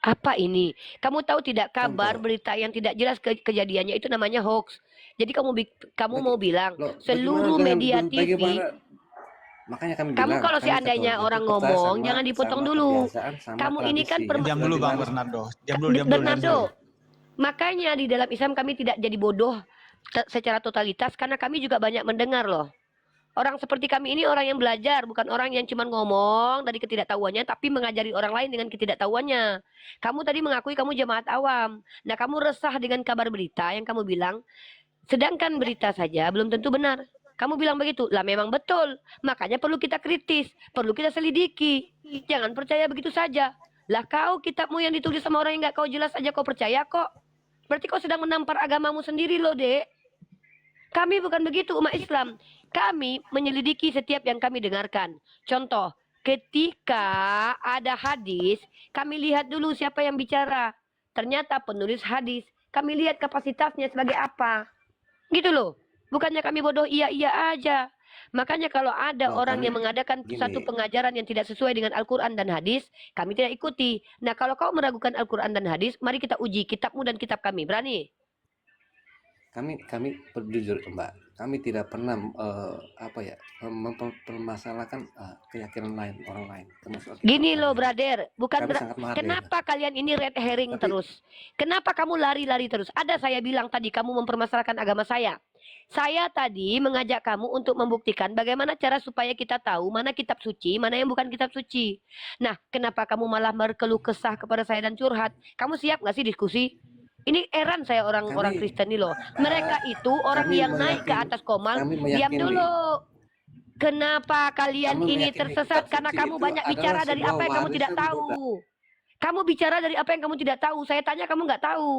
Apa ini? Kamu tahu tidak kabar Contoh. berita yang tidak jelas kejadiannya itu namanya hoax. Jadi kamu mau bilang Loh, seluruh bagaimana media dengan- TV. bagaimana- Makanya kami Kamu bilang, kalau kami seandainya satu orang percaya ngomong, sama- jangan dipotong sama dulu. kebiasaan, sama Kamu ini kan tradisi. Diam dulu Bang Bagaimana- Bernardo. Diam dulu. Bernardo, makanya di dalam Islam kami tidak jadi bodoh secara totalitas karena kami juga banyak mendengar loh. Orang seperti kami ini orang yang belajar, bukan orang yang cuma ngomong dari ketidaktahuannya, tapi mengajari orang lain dengan ketidaktahuannya. Kamu tadi mengakui kamu jemaat awam. Nah, kamu resah dengan kabar berita yang kamu bilang, sedangkan berita saja belum tentu benar. Kamu bilang begitu, lah memang betul. Makanya perlu kita kritis, perlu kita selidiki. Jangan percaya begitu saja. Lah kau kitabmu yang ditulis sama orang yang nggak kau jelas aja kau percaya kok. Berarti kau sedang menampar agamamu sendiri loh, Dek. Kami bukan begitu umat Islam. Kami menyelidiki setiap yang kami dengarkan. Contoh, ketika ada hadis, kami lihat dulu siapa yang bicara. Ternyata penulis hadis, kami lihat kapasitasnya sebagai apa. Gitu loh. Bukannya kami bodoh iya aja. Makanya kalau ada Loh, orang kami- yang mengadakan gini. satu pengajaran yang tidak sesuai dengan Al-Quran dan hadis, kami tidak ikuti. Nah, kalau kau meragukan Al-Quran dan hadis, mari kita uji kitabmu dan kitab kami. Berani? Kami jujur Mbak, kami tidak pernah mempermasalahkan keyakinan lain orang lain. termasuk Gini Alkitab loh, kami. brother. Bukan Kami sangat menghargai. kenapa kalian ini red herring Tapi- terus? Kenapa kamu lari-lari terus? Ada saya bilang tadi kamu mempermasalahkan agama saya. Saya tadi mengajak kamu untuk membuktikan bagaimana cara supaya kita tahu mana kitab suci, mana yang bukan kitab suci. Nah, kenapa kamu malah berkeluh kesah kepada saya dan curhat? Kamu siap nggak sih diskusi? Ini heran saya orang-orang Kami- Kristen ini loh. Mereka itu orang kami yang naik ke meyakini- atas komal. kami Diam meyakini- dulu. Kenapa kalian Kami ini meyakini tersesat? kitab Karena suci kamu itu banyak adalah bicara dari sebuah apa yang kamu tidak warisan tahu. Kamu bicara dari apa yang kamu tidak tahu. Saya tanya kamu nggak tahu.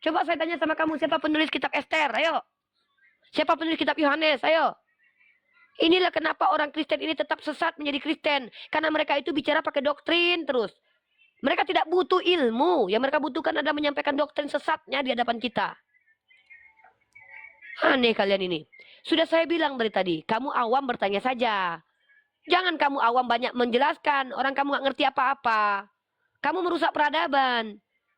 Coba saya tanya sama kamu, siapa penulis kitab Esther? Ayo. Siapa penulis kitab Yohanes? Ayo. Inilah kenapa orang Kristen ini tetap sesat menjadi Kristen. Karena mereka itu bicara pakai doktrin terus. Mereka tidak butuh ilmu. Yang mereka butuhkan adalah menyampaikan doktrin sesatnya di hadapan kita. Aneh kalian ini. Sudah saya bilang dari tadi, kamu awam bertanya saja. Jangan kamu awam banyak menjelaskan. Orang kamu nggak ngerti apa-apa. Kamu merusak peradaban.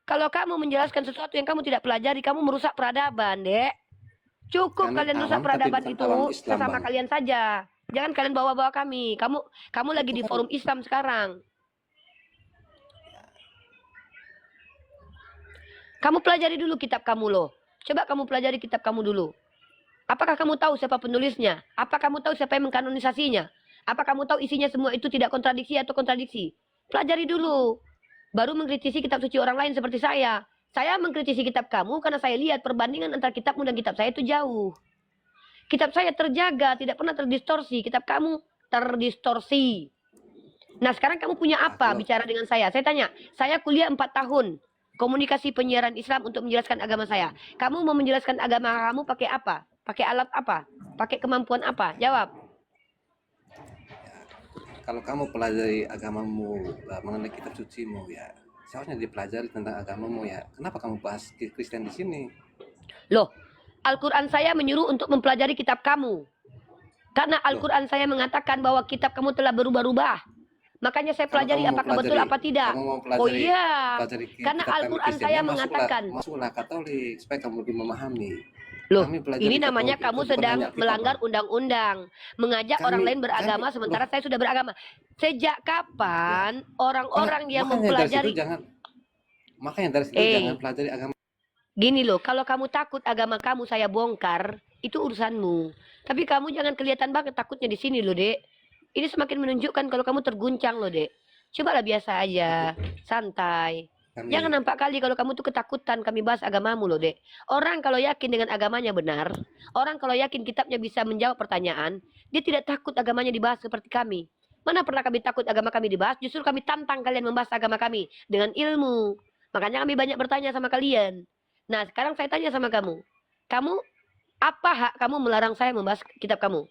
Kalau kamu menjelaskan sesuatu yang kamu tidak pelajari, kamu merusak peradaban, Dek. Cukup Kami kalian rusak awam, tapi peradaban bukan itu awam Islam, sesama Bang. kalian saja. Jangan kalian bawa-bawa kami. Kamu lagi Itu di kan forum Islam sekarang. Kamu pelajari dulu kitab kamu loh. Coba kamu pelajari kitab kamu dulu. Apakah kamu tahu siapa penulisnya? Apa kamu tahu siapa yang mengkanonisasinya? Apa kamu tahu isinya semua itu tidak kontradiksi atau kontradiksi? Pelajari dulu. Baru mengkritisi kitab suci orang lain seperti saya. Saya mengkritisi kitab kamu karena saya lihat perbandingan antara kitabmu dan kitab saya itu jauh. Kitab saya terjaga, tidak pernah terdistorsi. Kitab kamu terdistorsi. Nah sekarang kamu punya apa bicara dengan saya? Saya tanya, saya kuliah 4 tahun. Komunikasi penyiaran Islam untuk menjelaskan agama saya. Kamu mau menjelaskan agama kamu pakai apa? Pakai alat apa? Pakai kemampuan apa? Jawab. Kalau kamu pelajari agamamu mengenai kitab sucimu ya, seharusnya dipelajari tentang agamamu ya. Kenapa kamu bahas Kristen di sini? Loh, Al-Quran saya menyuruh untuk mempelajari kitab kamu. Karena Al-Quran saya mengatakan bahwa kitab kamu telah berubah-ubah. Makanya saya Kalau pelajari kamu mau apakah betul pelajari- apa tidak. kamu mau Oh pelajari- iya, pelajari karena kitab kami Al-Quran Kristen, saya ya mengatakan. masuklah Katolik supaya kamu lebih memahami. Loh, Kami pelajari ini namanya Katolik, kamu itu bukan sedang hanya kita, melanggar Bang. undang-undang. Mengajak orang lain beragama kami- sementara saya sudah beragama. Sejak kapan orang-orang yang Makanya dari situ mempelajari... makanya dari situ jangan pelajari agama. Gini loh, kalau kamu takut agama kamu saya bongkar, itu urusanmu. Tapi kamu jangan kelihatan banget takutnya di sini loh, Dek. Ini semakin menunjukkan kalau kamu terguncang loh, Dek. Cobalah biasa aja, santai. Kami- Jangan nampak kali kalau kamu tuh ketakutan kami bahas agamamu loh, Dek. Orang kalau yakin dengan agamanya benar, orang kalau yakin kitabnya bisa menjawab pertanyaan, dia tidak takut agamanya dibahas seperti kami. Mana pernah kami takut agama kami dibahas, justru kami tantang kalian membahas agama kami dengan ilmu. Makanya kami banyak bertanya sama kalian. Nah, sekarang saya tanya sama kamu. Kamu, apa hak kamu melarang saya membahas kitab kamu?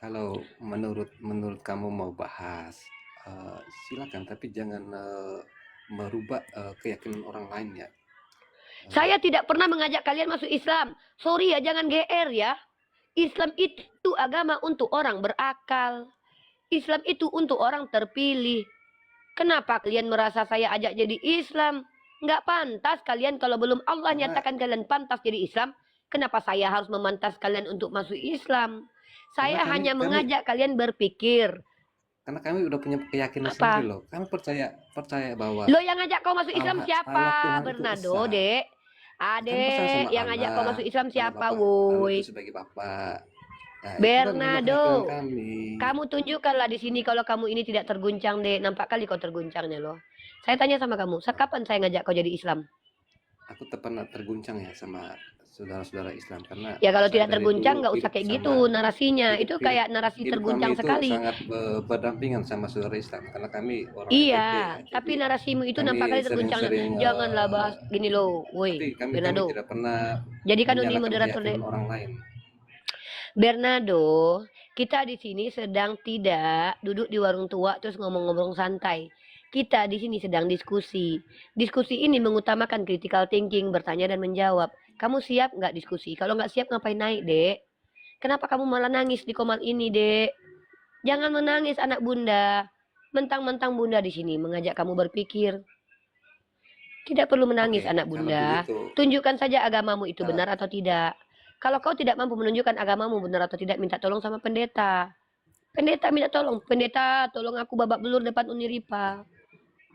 Kalau menurut kamu mau bahas, silakan, tapi jangan merubah keyakinan orang lain ya. Saya tidak pernah mengajak kalian masuk Islam. Sorry ya, jangan GR ya. Islam itu agama untuk orang berakal. Islam itu untuk orang terpilih. Kenapa kalian merasa saya ajak jadi Islam? Nggak pantas kalian kalau belum Allah nyatakan kalian pantas jadi Islam. Kenapa saya harus memantas kalian untuk masuk Islam? Saya Karena hanya kami- mengajak kalian berpikir. Karena kami udah punya keyakinan Apa? sendiri loh. Kami percaya bahwa Lo yang ngajak kau masuk Islam Allah siapa? Tuhan itu Bernardo, esa. Dek. Kan pesan Adek, sama yang ngajak kau Allah, masuk Islam sama siapa, Bapak, Allah woi? itu sebagai Bapak. Nah, itu Bernardo, kan memang keyakinan kami. kamu tunjukkanlah di sini kalau kamu ini tidak terguncang, Dek. Nampak kali kau terguncangnya loh. Saya tanya sama kamu, kapan saya ngajak kau jadi Islam? Aku pernah terguncang ya sama saudara-saudara Islam karena Ya kalau saya tidak dari terguncang dulu nggak usah hidup kayak sama- gitu narasinya. hidup- Itu hidup- kayak narasi hidup terguncang kami itu sekali. sangat berdampingan sama saudara Islam karena kami orang Iya, FPP, tapi jadi narasimu itu kami nampak kali terguncang. sering-sering, Janganlah bahas gini loh, tapi woi. kami Bernardo, tidak pernah jadi kan ini menyalahkan moderator, Dek. keyakinan orang lain. Bernardo, kita di sini sedang tidak duduk di warung tua terus ngomong-ngomong santai. Kita di sini sedang diskusi. Diskusi ini mengutamakan critical thinking, bertanya dan menjawab. Kamu siap nggak diskusi? Kalau nggak siap ngapain naik, Dek? Kenapa kamu malah nangis di komal ini, Dek? Jangan menangis, anak bunda. Mentang-mentang bunda di sini mengajak kamu berpikir. Tidak perlu menangis, Oke, anak kalau bunda. begitu, Tunjukkan saja agamamu itu Ah. benar atau tidak. Kalau kau tidak mampu menunjukkan agamamu benar atau tidak, minta tolong sama pendeta. Pendeta minta tolong. Pendeta, tolong aku babak belur depan Uniripa.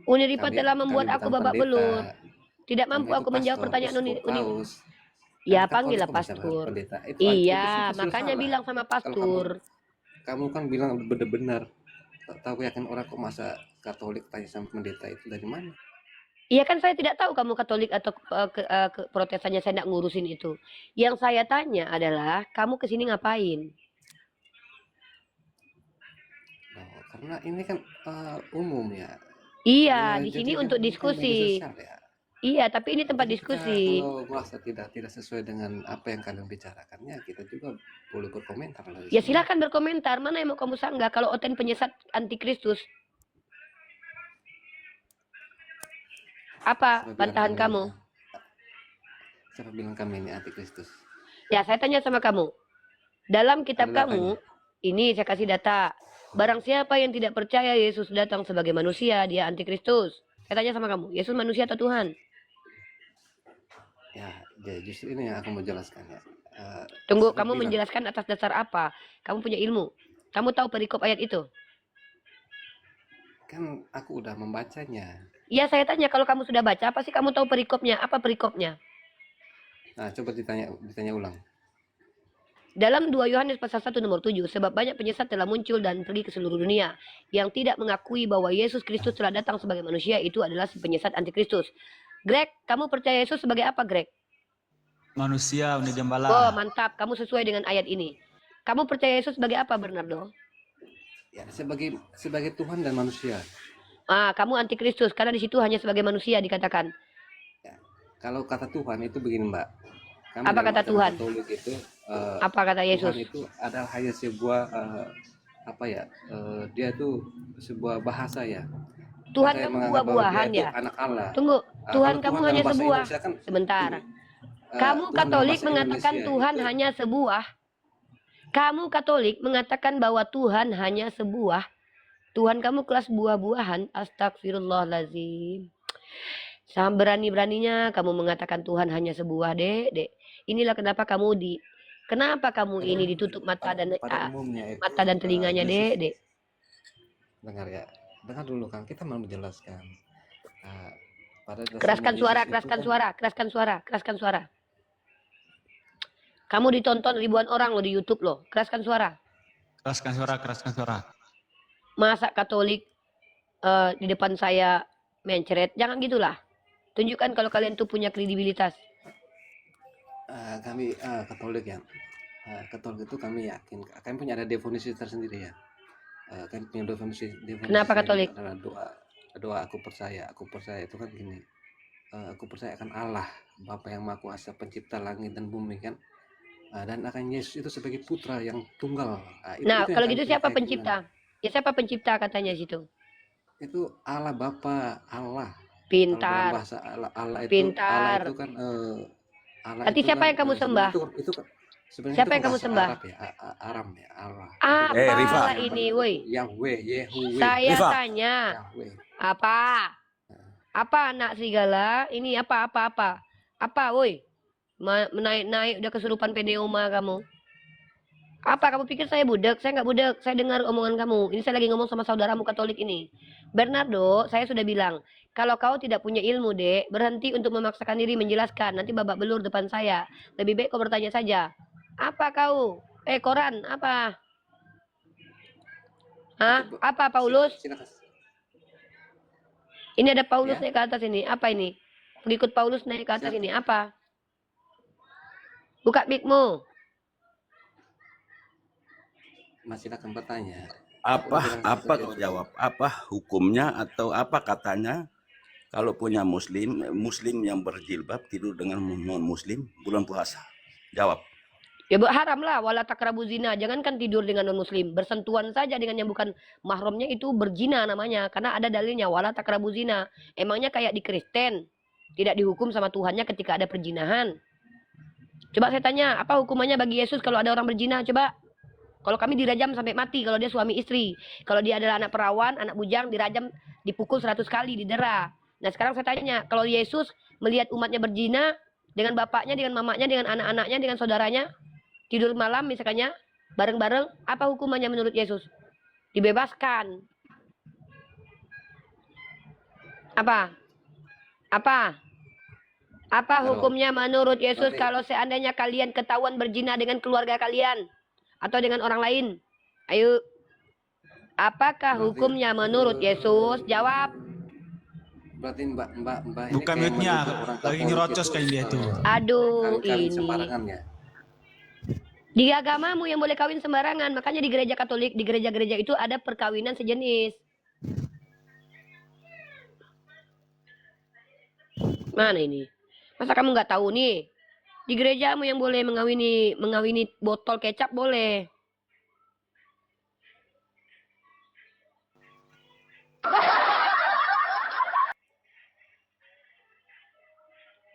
Uniripa kami- telah kami membuat aku bukan babak pendeta. belur. Tidak Kami mampu itu aku menjawab pastor, pertanyaan uskup, Uniripa. paus. Ya, Katolik panggillah kok bisa pastor. pendeta. Itu Iya, sudah makanya salah. bilang sama Kalau pastor. kamu kan bilang benar-benar tak tahu yakin orang kok masa Katolik tanya sama pendeta itu dari mana? Iya kan saya tidak tahu kamu Katolik atau Protestannya, saya tidak ngurusin itu. Yang saya tanya adalah kamu kesini ngapain? Oh, karena ini kan umum ya. Iya, Ya, di jadi sini kan untuk ini kan diskusi. media sosial ya. Iya, tapi ini tempat Jadi kita diskusi. kalau merasa tidak sesuai dengan apa yang kalian bicarakan ya kita juga boleh berkomentar lah di Ya sini. silakan berkomentar. Mana yang mau kamu sanggah? Kalau Oten penyesat antikristus, apa Siapa bilang bantahan kamu? Siapa bilang kami ini antikristus? Ya saya tanya sama kamu. Dalam kitab Ada kamu, ini saya kasih data. Barang siapa yang tidak percaya Yesus datang sebagai manusia, dia antikristus. Saya tanya sama kamu, Yesus manusia atau Tuhan? Ya, justru ini yang aku mau jelaskan ya. Tunggu, Saya kamu bilang, menjelaskan atas dasar apa? Kamu punya ilmu. Kamu tahu perikop ayat itu? kan aku udah membacanya. Ya, saya tanya, kalau kamu sudah baca, pasti kamu tahu perikopnya. Apa perikopnya? Nah, coba ditanya ulang. Dalam 2 Yohanes pasal 1 nomor 7, sebab banyak penyesat telah muncul dan pergi ke seluruh dunia, yang tidak mengakui bahwa Yesus Kristus telah datang sebagai manusia, itu adalah si penyesat antikristus. Greg, kamu percaya Yesus sebagai apa, Greg? Manusia udah Oh, jambala. mantap. Kamu sesuai dengan ayat ini. Kamu percaya Yesus sebagai apa, Bernardo? Ya, sebagai Tuhan dan manusia. Kamu antikristus, karena di situ hanya sebagai manusia dikatakan. Ya, kalau kata Tuhan itu begini, Mbak. Kami Apa dalam kata ajaran Tuhan? Katolik itu, Apa kata Yesus? Tuhan itu adalah hanya sebuah dia itu sebuah bahasa ya. Tuhan Bahasa yang kamu menganggap bahwa dia buah-buahan itu ya? anak Allah. Tunggu, Tuhan Kalau kamu dalam hanya bahasa sebuah. Indonesia kan Sebentar. ini, Kamu Tuhan dalam Katolik bahasa mengatakan Indonesia Tuhan itu, hanya sebuah. Kamu Katolik mengatakan bahwa Tuhan hanya sebuah. Tuhan kamu kelas buah-buahan. Astagfirullahaladzim. Sama berani-beraninya kamu mengatakan Tuhan hanya sebuah, Dek. Inilah kenapa kenapa kamu ini ditutup mata dan pada umumnya itu, mata dan telinganya, Yesus, Dek. dengar ya, dengar dulu kan, kita mau menjelaskan. Pada dasarnya Keraskan suara, Yesus itu keraskan kan- suara, keraskan suara, keraskan suara. Kamu ditonton ribuan orang loh di YouTube loh. Keraskan suara. Keraskan suara, keraskan suara. Masa Katolik di depan saya mencret? Jangan gitulah. Tunjukkan kalau kalian tuh punya kredibilitas. kami Katolik ya, Katolik itu kami yakin, kami punya ada definisi tersendiri ya. Kami punya definisi Kenapa sendiri, Katolik? adalah doa aku percaya itu kan gini, aku percaya akan Allah Bapa yang Maha Kuasa, pencipta langit dan bumi kan, dan akan Yesus itu sebagai putra yang tunggal. Nah, yang kalau kami gitu punya siapa keyakinan. pencipta? Ya siapa pencipta katanya situ? Itu Allah Bapa, Allah. Kalau dalam Pintar. bahasa Allah itu, Pintar. Allah itu kan Allah Berarti itu siapa kan, yang kamu sebenarnya sembah? itu kan sebenarnya Siapa itu yang kamu bahasa sembah? Arab ya, Aram ya, Allah. Rifa. Apa ini, woi? Yahweh, Yehuweh, Saya Rifa. tanya, Yahweh. apa? Apa anak serigala? Ini apa? Apa, woi? Menaik-naik udah kesurupan peneuma kamu. Apa kamu pikir saya budak? Saya nggak budak. Saya dengar omongan kamu. Ini saya lagi ngomong sama saudaramu Katolik ini. Bernardo, saya sudah bilang, kalau kau tidak punya ilmu, Dek, berhenti untuk memaksakan diri menjelaskan. Nanti babak belur depan saya. Lebih baik kau bertanya saja. Apa kau? Koran, apa? Hah? Apa, Paulus? Silakan. Ini ada Paulus Ya. naik ke atas ini. Apa ini? Pengikut Paulus naik ke atas ini. Apa? Buka mic-mu. Masih akan bertanya. Apa kau jawab? Apa hukumnya atau apa katanya kalau punya muslim yang berjilbab tidur dengan non muslim bulan puasa? Jawab. Ya haram lah, wala takrabu zina. Jangankan tidur dengan non muslim, bersentuhan saja dengan yang bukan mahramnya itu berzina namanya. Karena ada dalilnya wala takrabu zina. Emangnya kayak di Kristen tidak dihukum sama Tuhannya ketika ada perzinahan? Coba saya tanya, apa hukumannya bagi Yesus kalau ada orang berzina? Coba. Kalau kami dirajam sampai mati kalau dia suami istri. Kalau dia adalah anak perawan, anak bujang, dirajam, dipukul 100 kali, didera. Nah sekarang saya tanya, kalau Yesus melihat umatnya berzina dengan bapaknya, dengan mamanya, dengan anak-anaknya, dengan saudaranya, tidur malam misalnya, bareng-bareng, apa hukumannya menurut Yesus? Dibebaskan. Apa? Apa hukumnya menurut Yesus kalau seandainya kalian ketahuan berzina dengan keluarga kalian? Atau dengan orang lain? Ayo. Apakah hukumnya menurut Yesus? Jawab. Berarti Mbak ini Bukan kayak mute-nya, menuduh orang lagi Katolik ngerocos itu, kayak dia tuh. Aduh, kawin ini. sembarangan ya. Di agamamu yang boleh kawin sembarangan. Makanya di gereja Katolik, di gereja-gereja itu ada perkawinan sejenis. Mana ini? Masa kamu nggak tahu nih? Di gerejamu yang boleh mengawini botol kecap boleh.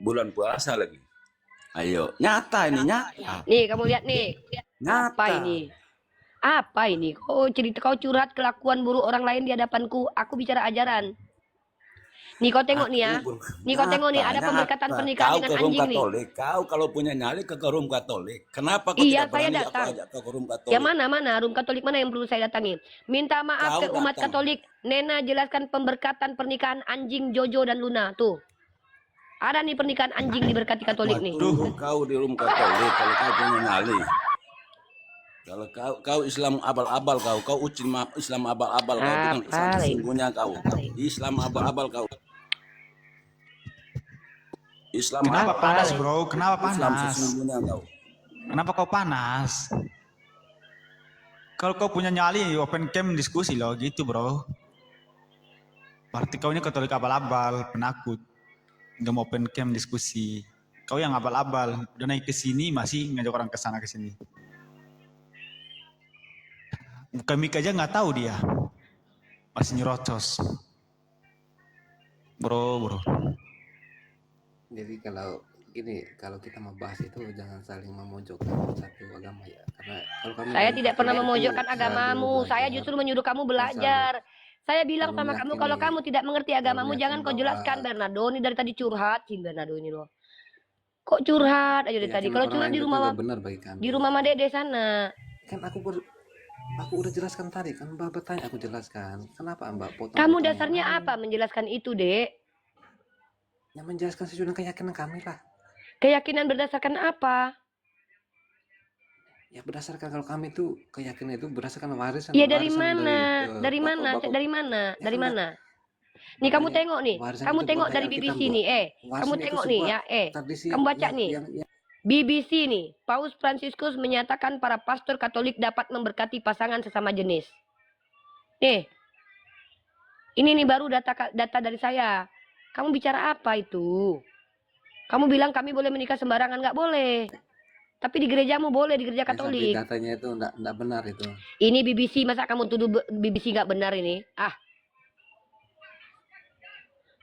Bulan puasa lagi. Ayo, nyata ini nyata. Nih, kamu lihat nih. Nyata. Apa ini? Apa ini? Kau cerita, kau curhat kelakuan buruk orang lain di hadapanku. Aku bicara ajaran. Nih kau tengok nih ya. Nih kau tengok nih, ada Makanya pemberkatan apa? pernikahan Kau dengan ke Rum anjing nih. Katolik, kau kalau punya nyali ke Rum Katolik. Kenapa kau Iya, tidak saya berani aku datang. ajak ke Rum Katolik? Yang mana? Rum Katolik mana yang perlu saya datangi? Minta maaf Kau ke umat datang. Katolik. Nena jelaskan pemberkatan pernikahan anjing Jojo dan Luna. Tuh. Ada nih pernikahan anjing diberkati Katolik nih. Tunggu kau di Rum Katolik kalau kau punya nyali. Kalau kau Islam abal-abal kau ucin Islam abal-abal kau bukan Islam Apa? sesungguhnya kau. Islam abal-abal kau. Islam Kenapa abal- panas bro? Kenapa Islam panas? sesungguhnya kau. Kenapa kau panas? Kalau kau punya nyali, open cam diskusi loh, gitu bro. Berarti kau ini Katolik abal-abal, penakut. Nggak mau open cam diskusi. Kau yang abal-abal, udah naik ke sini masih ngajak orang ke sana ke sini. Kami aja nggak tahu dia, masih nyerocos. Bro. Jadi kalau gini, kalau kita mau bahas itu jangan saling memojokkan satu agama ya. Karena kalau kami Saya dari tidak pernah Katolik itu memojokkan selalu agamamu. Saya belajar, justru menyuruh kamu selalu belajar. Saya bilang sama kamu, kalau meyakini- kamu tidak mengerti agamamu, meyakini jangan kau bahwa- jelaskan. Bernardo ini dari tadi curhat, si Bernardo ini loh. Kok curhat aja dari tadi? keyakinan Kalau orang curhat lain di itu rumah nggak benar bagi kami. di rumah Mama Dede sana. Kan aku udah jelaskan tadi kan, Mbak bertanya aku jelaskan. Kenapa Mbak potong? Kamu dasarnya apa menjelaskan itu, Dek? Yang menjelaskan sesuai dengan keyakinan kami lah. Keyakinan berdasarkan apa? Ya berdasarkan kalau kami itu keyakinan itu berdasarkan warisan. Iya dari warisan mana? Dari bapak- mana? bapak- Dari mana? Ya, Dari kan, mana? Nih kamu makanya tengok nih. warisan Kamu itu tengok bukan dari kayak BBC kita, nih, Warisan Kamu itu tengok nih sebuah ya, tradisi Kamu baca yang- nih. yang- BBC nih, Paus Fransiskus menyatakan para pastor Katolik dapat memberkati pasangan sesama jenis. Nih, ini nih baru data dari saya. Kamu bicara apa itu? Kamu bilang kami boleh menikah sembarangan, nggak boleh. Tapi di gerejamu boleh, di gereja yang sampai Katolik. datanya itu enggak benar itu. Ini BBC, masa kamu tuduh BBC nggak benar ini?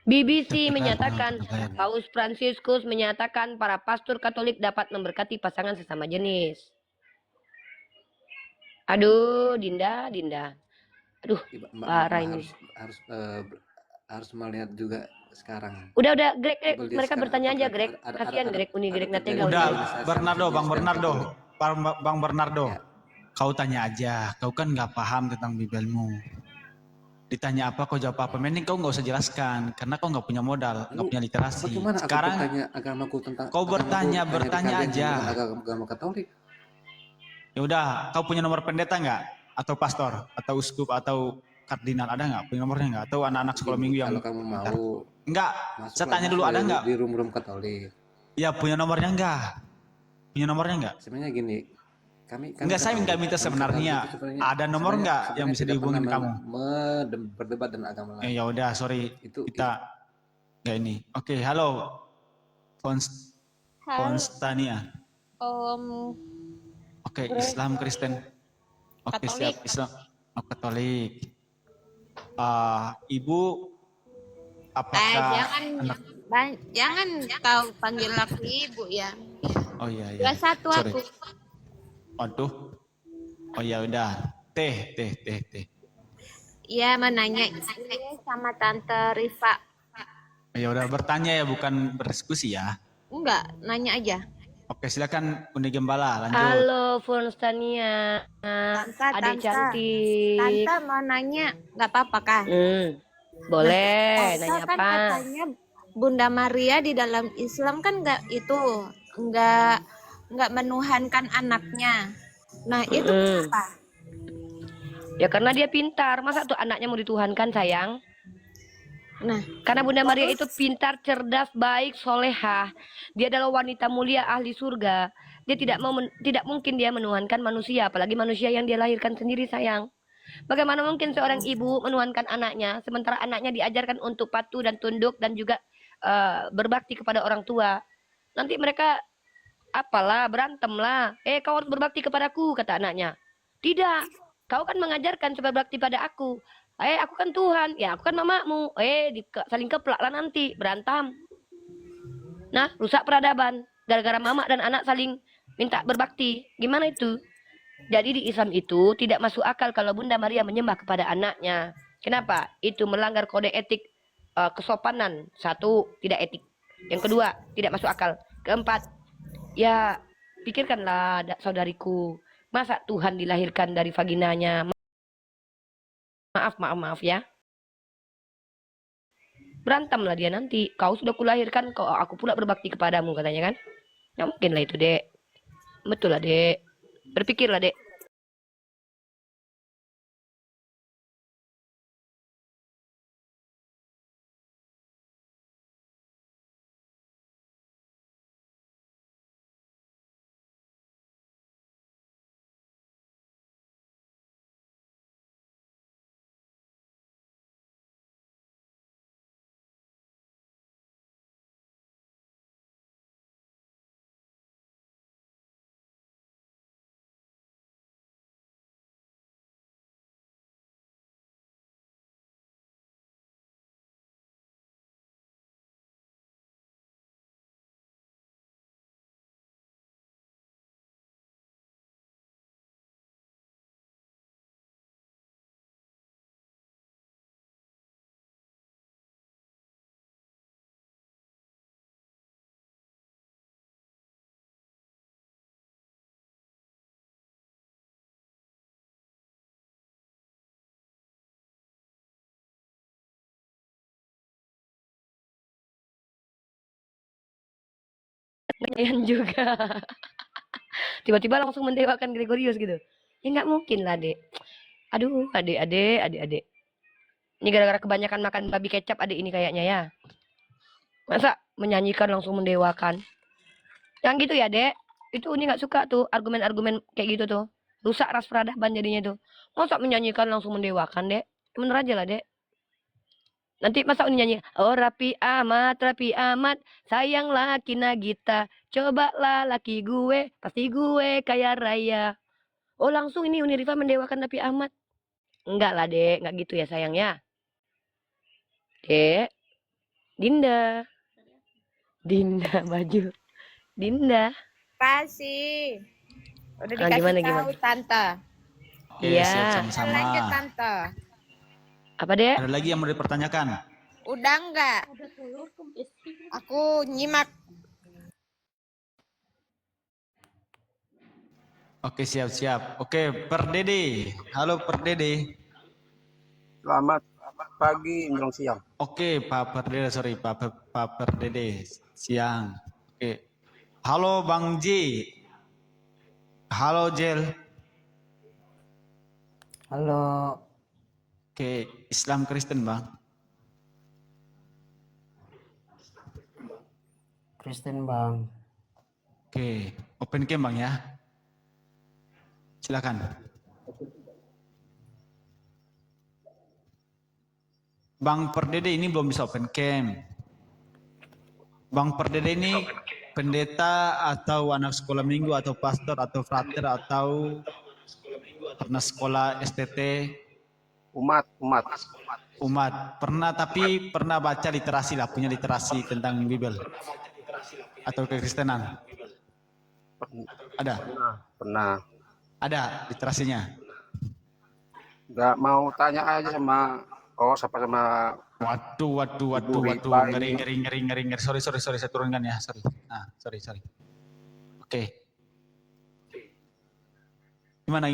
BBC menyatakan, Paus Fransiskus menyatakan para pastor Katolik dapat memberkati pasangan sesama jenis. Aduh, Dinda. Aduh, Mbak parah ini. harus melihat juga sekarang. Udah, Greg, Coba lihat mereka sekarang, bertanya aja, apakah Greg. ada- Kasihan ada- Greg, Uni ada Greg terjadi Natega. Udah, organisasi Bernardo, jenis Bang dan Bernardo, Katolik. Bang Bernardo. Ya. Kau tanya aja, kau kan nggak paham tentang Bibelmu. Ditanya apa, kau jawab apa. Mending kau nggak usah jelaskan, karena kau nggak punya modal, nggak Lalu, punya literasi. Bagaimana aku Sekarang bertanya agamaku tentang kau agamaku bertanya hanya aja. dikawin dengan agama Katolik? ya udah, kau punya nomor pendeta nggak? Atau pastor, atau uskup, atau kardinal, ada nggak? Punya nomornya nggak? Atau anak-anak sekolah minggu yang Kalau kamu mau Enggak, masuk saya tanya dulu, ada nggak? di room Katolik. Ya punya nomornya nggak? Punya nomornya nggak? Sebenarnya gini, kami Enggak, saya nggak minta sebenarnya. Ada nomor nggak yang bisa dihubungin kamu? Berdebat dengan agama lain. Ya udah, sorry, Itu kita nggak ini. Oke, halo, Konstania. Oke, Islam Kristen. Oke, Katolik. siap, Islam. Oh, Katolik. Ibu, apakah jangan kau panggil aku ibu ya. Oh iya iya. Dua satu Sorry. aku. Waduh. Oh ya udah. Teh. Iya menanya sama Tante Rifa. Ya udah, bertanya ya, bukan berdiskusi ya. Enggak, nanya aja. Oke, silakan Uni Gembala, lanjut. Halo, Fonstania. Adik cantik. Tante mau nanya, nggak apa-apa kan? Boleh, Tante nanya kan apa? katanya Bunda Maria di dalam Islam kan nggak menuhankan anaknya. Nah itu kenapa? Ya karena dia pintar. Masa tuh anaknya mau dituhankan, sayang? Nah, Karena Bunda Maria itu pintar, cerdas, baik, solehah. Dia adalah wanita mulia, ahli surga. Dia tidak mungkin dia menuhankan manusia, apalagi manusia yang dia lahirkan sendiri, sayang. Bagaimana mungkin seorang ibu menuhankan anaknya, sementara anaknya diajarkan untuk patuh dan tunduk dan juga berbakti kepada orang tua. Nanti mereka berantem lah. Kau harus berbakti kepadaku, kata anaknya. Tidak, kau kan mengajarkan supaya berbakti pada aku. Aku kan Tuhan, ya aku kan mamamu. Saling keplak lah nanti, berantem. Nah, rusak peradaban. Gara-gara mama dan anak saling minta berbakti. Gimana itu? Jadi di Islam itu tidak masuk akal kalau Bunda Maria menyembah kepada anaknya. Kenapa? Itu melanggar kode etik kesopanan. Satu, tidak etik. Yang kedua, tidak masuk akal. Keempat, ya pikirkanlah saudariku. Masa Tuhan dilahirkan dari vaginanya? Maaf ya. Berantemlah dia nanti. Kau sudah kulahirkan, aku pula berbakti kepadamu katanya kan. Nggak mungkin lah itu, Dek. Betul lah, Dek. Berpikirlah, Dek. Nyanyian juga. Tiba-tiba langsung mendewakan Gregorius gitu. Ya nggak mungkin lah, Dek. Aduh, adik. Ini gara-gara kebanyakan makan babi kecap adik ini kayaknya ya. Masa menyanyikan langsung mendewakan. Yang gitu ya, Dek. Itu ini nggak suka tuh argumen-argumen kayak gitu tuh. Rusak ras peradaban jadinya tuh. Masa menyanyikan langsung mendewakan, Dek? Bener aja lah, Dek. Nanti masa ini nyanyi, oh rapi amat, sayang laki Nagita, cobalah laki gue, pasti gue kaya raya. Oh langsung ini Uniriva mendewakan Rapi Ahmad. Enggak lah, Dek, enggak gitu ya sayang ya. Dek, Dinda baju, Dinda. Pasti. Udah Ah, dikasih gimana, tahu Tante. Oke, Iya. siap sama-sama. Lanjut Tante. Apa, Dek? Ada lagi yang mau dipertanyakan? Udah enggak? Aku nyimak. Oke, siap. Oke, Per Dede. Halo Per Dede. Selamat pagi menjelang siang. Oke, Pak Per Dede, sorry, Pak Per Dede. Siang. Oke. Halo Bang J. Halo Jel. Halo. Oke, Islam Kristen Bang. Kristen Bang. Oke, open cam Bang ya. Silakan. Bang Perdede ini belum bisa open cam. Bang Perdede ini pendeta atau anak sekolah minggu atau pastor atau frater atau pernah sekolah STT? Umat. Pernah, tapi pernah baca literasi lah, punya literasi tentang Bible atau kekristenan. Ada? Pernah. Ada literasinya. Nggak mau tanya aja sama Waduh. Ibu Riba ini. Ngeri. Sorry, saya turunkan ya. Sorry. Nah, sorry. Oke. Gimana?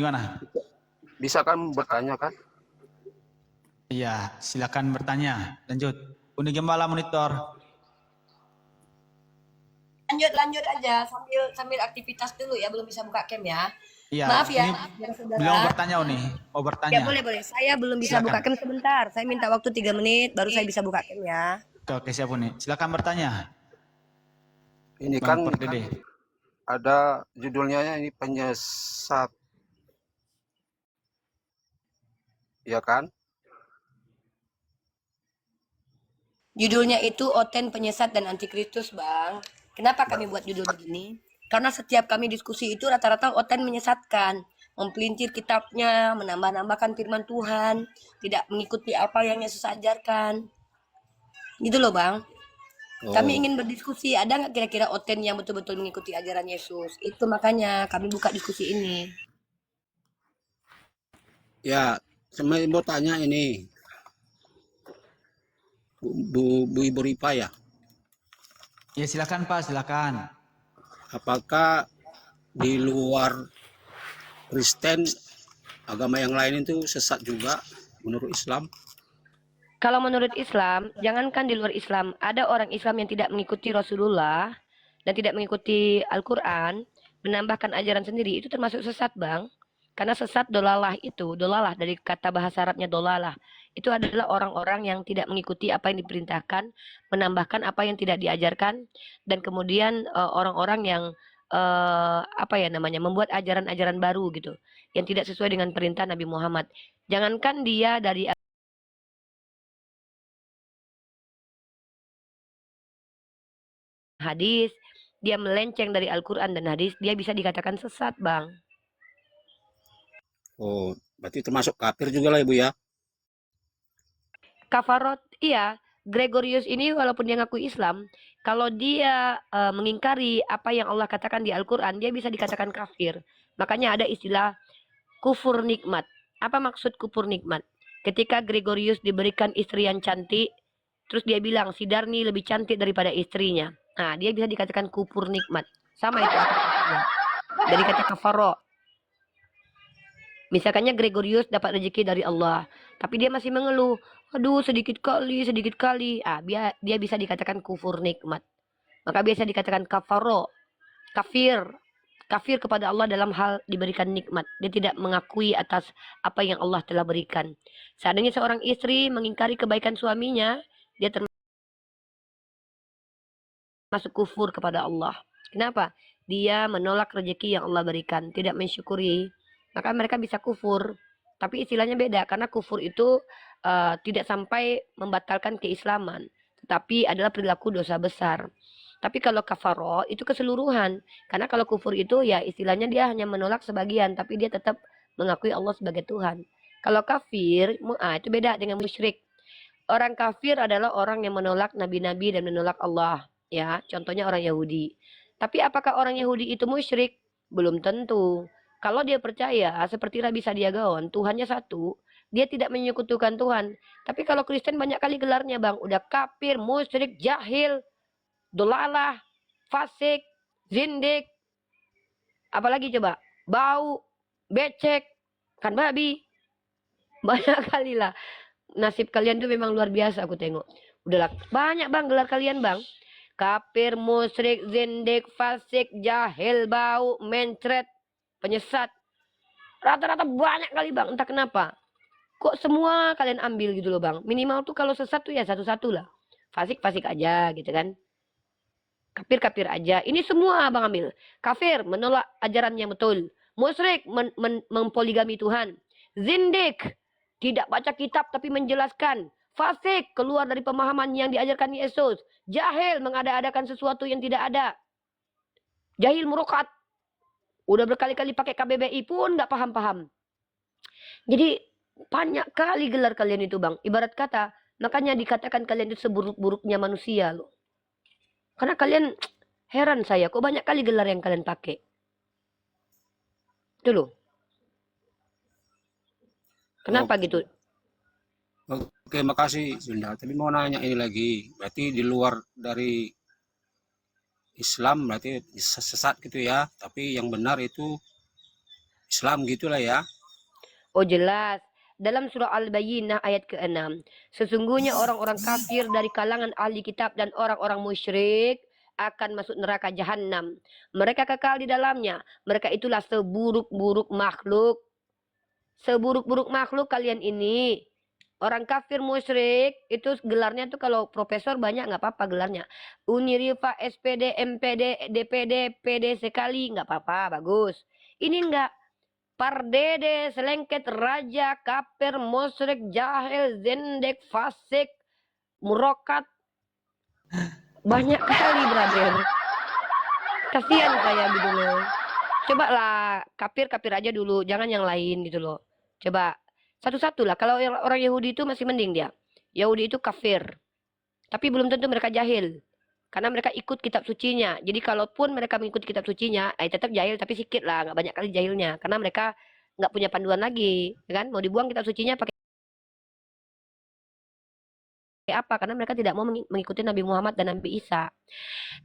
Bisa kan bertanya kan? Iya, silakan bertanya. Lanjut. Uni Gembala monitor. Lanjut aja sambil aktivitas dulu ya, belum bisa buka cam ya. Iya. Maaf ya, Ini saudara. beliau bertanya nih. Mau bertanya. Ya boleh. Saya belum bisa Silakan. buka cam sebentar. Saya minta waktu 3 menit baru saya bisa buka cam ya. Oke, siap nih. Silakan bertanya. Ini Bang kan Perdede. ada judulnya ini penyesat. Ya kan? Judulnya itu Oten Penyesat dan Antikristus, Bang. Kenapa kami buat judul begini? Karena setiap kami diskusi itu rata-rata Oten menyesatkan, mempelintir kitabnya, menambah-nambahkan firman Tuhan, tidak mengikuti apa yang Yesus ajarkan. Gitu loh, Bang. Kami ingin berdiskusi, ada nggak kira-kira Oten yang betul-betul mengikuti ajaran Yesus? Itu makanya kami buka diskusi ini. Ya, saya mau tanya ini, Bu Ibu Ripa ya, Ya silakan Pak, silakan. apakah di luar Kristen agama yang lain itu sesat juga menurut Islam? Kalau menurut Islam, jangankan di luar Islam, ada orang Islam yang tidak mengikuti Rasulullah dan tidak mengikuti Al-Quran, menambahkan ajaran sendiri, itu termasuk sesat, Bang. Karena sesat dolalah itu, dolalah dari kata bahasa Arabnya dolalah, itu adalah orang-orang yang tidak mengikuti apa yang diperintahkan, menambahkan apa yang tidak diajarkan, dan kemudian orang-orang yang apa ya namanya, membuat ajaran-ajaran baru gitu, yang tidak sesuai dengan perintah Nabi Muhammad. Jangankan dia dari hadis, dia melenceng dari Al-Quran dan hadis, dia bisa dikatakan sesat, Bang. Oh, berarti termasuk kafir juga lah Ibu ya? Kafarot, iya. Gregorius ini walaupun dia ngaku Islam, kalau dia mengingkari apa yang Allah katakan di Al-Quran, dia bisa dikatakan kafir. Makanya ada istilah kufur nikmat. Apa maksud kufur nikmat? Ketika Gregorius diberikan istri yang cantik, terus dia bilang si Darni lebih cantik daripada istrinya. Nah, dia bisa dikatakan kufur nikmat. Sama itu artinya. Dari kata kafaro. Misalkannya Gregorius dapat rezeki dari Allah, tapi dia masih mengeluh, aduh sedikit kali. Ah, dia bisa dikatakan kufur nikmat. Maka biasa dikatakan kafaro, kafir. Kafir kepada Allah dalam hal diberikan nikmat. Dia tidak mengakui atas apa yang Allah telah berikan. Seandainya seorang istri mengingkari kebaikan suaminya, dia termasuk kufur kepada Allah. Kenapa? Dia menolak rezeki yang Allah berikan, tidak mensyukuri. Maka mereka bisa kufur. Tapi istilahnya beda, karena kufur itu tidak sampai membatalkan keislaman, tetapi adalah perilaku dosa besar. Tapi kalau kafaro itu keseluruhan. Karena kalau kufur itu ya istilahnya dia hanya menolak sebagian, tapi dia tetap mengakui Allah sebagai Tuhan. Kalau kafir, itu beda dengan musyrik. Orang kafir adalah orang yang menolak nabi-nabi dan menolak Allah. Ya, contohnya orang Yahudi. Tapi apakah orang Yahudi itu musyrik? Belum tentu. Kalau dia percaya, seperti Rabi Sadiagaon, Tuhannya satu, dia tidak menyekutukan Tuhan. Tapi kalau Kristen banyak kali gelarnya, Bang. Udah kafir, musyrik, jahil, dolalah, fasik, zindik. Apalagi coba? Bau, becek, kan babi. Banyak kali lah. Nasib kalian tuh memang luar biasa aku tengok. Udahlah, banyak Bang gelar kalian, Bang. Kafir, musyrik, zindik, fasik, jahil, bau, mencret, penyesat. Rata-rata banyak kali Bang, entah kenapa. Kok semua kalian ambil gitu loh Bang. Minimal tuh kalau sesat tuh ya satu-satu lah. Fasik-fasik aja gitu kan. Kafir-kafir aja. Ini semua Bang ambil. Kafir menolak ajaran yang betul. Musyrik mempoligami Tuhan. Zindik tidak baca kitab tapi menjelaskan. Fasik keluar dari pemahaman yang diajarkan Yesus. Jahil mengada-adakan sesuatu yang tidak ada. Jahil murokat. Udah berkali-kali pakai KBBI pun nggak paham-paham. Jadi banyak kali gelar kalian itu Bang. Ibarat kata, makanya dikatakan kalian itu seburuk-buruknya manusia loh. Karena kalian heran saya, kok banyak kali gelar yang kalian pakai. Itu loh. Kenapa gitu? Oke, makasih Bunda. Tapi mau nanya ini lagi, berarti di luar dari Islam berarti sesat gitu ya, tapi yang benar itu Islam gitulah ya. Oh jelas. Dalam surah Al-Bayyinah ayat ke-6. Sesungguhnya orang-orang kafir dari kalangan ahli kitab dan orang-orang musyrik akan masuk neraka jahanam. Mereka kekal di dalamnya. Mereka itulah seburuk-buruk makhluk. Seburuk-buruk makhluk kalian ini. Orang kafir musyrik itu gelarnya tuh kalau profesor banyak nggak apa-apa gelarnya. Unirifa, SPD, MPD, DPD, PD sekali nggak apa-apa, bagus. Ini enggak. Pardede, selengket, raja, kafir, musyrik, jahil, zendek, fasik, murokat. Banyak kali, brother. Kasihan saya gitu loh. Coba lah, kafir aja dulu, jangan yang lain gitu loh. Coba satu-satu lah. Kalau orang Yahudi itu masih mending dia. Yahudi itu kafir. Tapi belum tentu mereka jahil. Karena mereka ikut kitab sucinya. Jadi kalaupun mereka mengikut kitab sucinya, tetap jahil tapi sedikit lah. Nggak banyak kali jahilnya. Karena mereka nggak punya panduan lagi, ya kan? Mau dibuang kitab sucinya pakai apa? Karena mereka tidak mau mengikuti Nabi Muhammad dan Nabi Isa.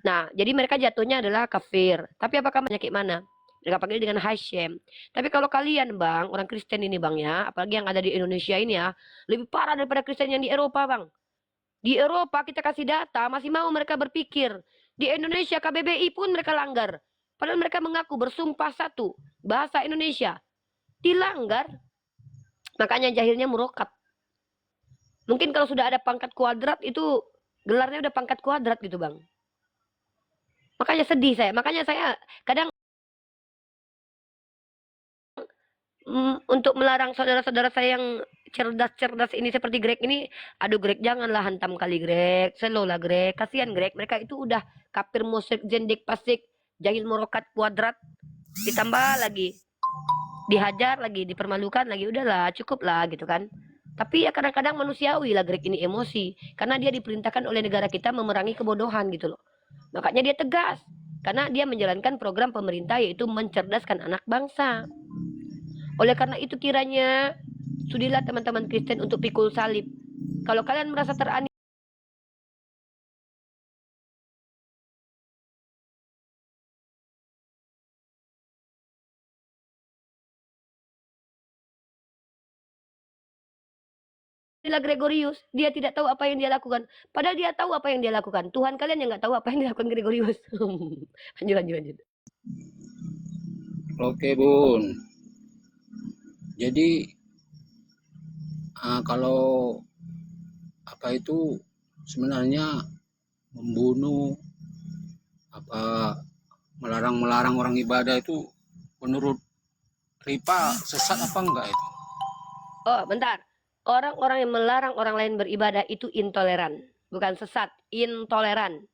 Nah, jadi mereka jatuhnya adalah kafir. Tapi apakah penyakit mana? Mereka panggil dengan Hashem. Tapi kalau kalian, Bang, orang Kristen ini, Bang, ya, apalagi yang ada di Indonesia ini ya, lebih parah daripada Kristen yang di Eropa, Bang. Di Eropa kita kasih data, masih mau mereka berpikir. Di Indonesia KBBI pun mereka langgar. Padahal mereka mengaku bersumpah satu, bahasa Indonesia. Dilanggar. Makanya jahilnya murokat. Mungkin kalau sudah ada pangkat kuadrat itu gelarnya udah pangkat kuadrat gitu, Bang. Makanya sedih saya. Makanya saya kadang untuk melarang saudara-saudara saya yang cerdas-cerdas ini seperti Greg ini, aduh Greg janganlah hantam kali Greg, slow lah Greg, kasihan Greg, mereka itu udah kafir musyrik zendik fasik, jahil murokat kuadrat, ditambah lagi dihajar lagi, dipermalukan lagi, udahlah cukup lah gitu kan. Tapi ya kadang-kadang manusiawi lah Greg ini emosi, karena dia diperintahkan oleh negara kita memerangi kebodohan gitu loh. Makanya dia tegas, karena dia menjalankan program pemerintah yaitu mencerdaskan anak bangsa. Oleh karena itu kiranya sudilah teman-teman Kristen untuk pikul salib. Kalau kalian merasa teraniaya Gregorius, dia tidak tahu apa yang dia lakukan. Padahal dia tahu apa yang dia lakukan. Tuhan kalian yang nggak tahu apa yang dilakukan Gregorius. lanjut. Oke, Bun. Jadi kalau apa itu sebenarnya membunuh apa melarang orang ibadah itu menurut Ripa sesat apa enggak itu? Oh, bentar. Orang-orang yang melarang orang lain beribadah itu intoleran, bukan sesat, intoleran.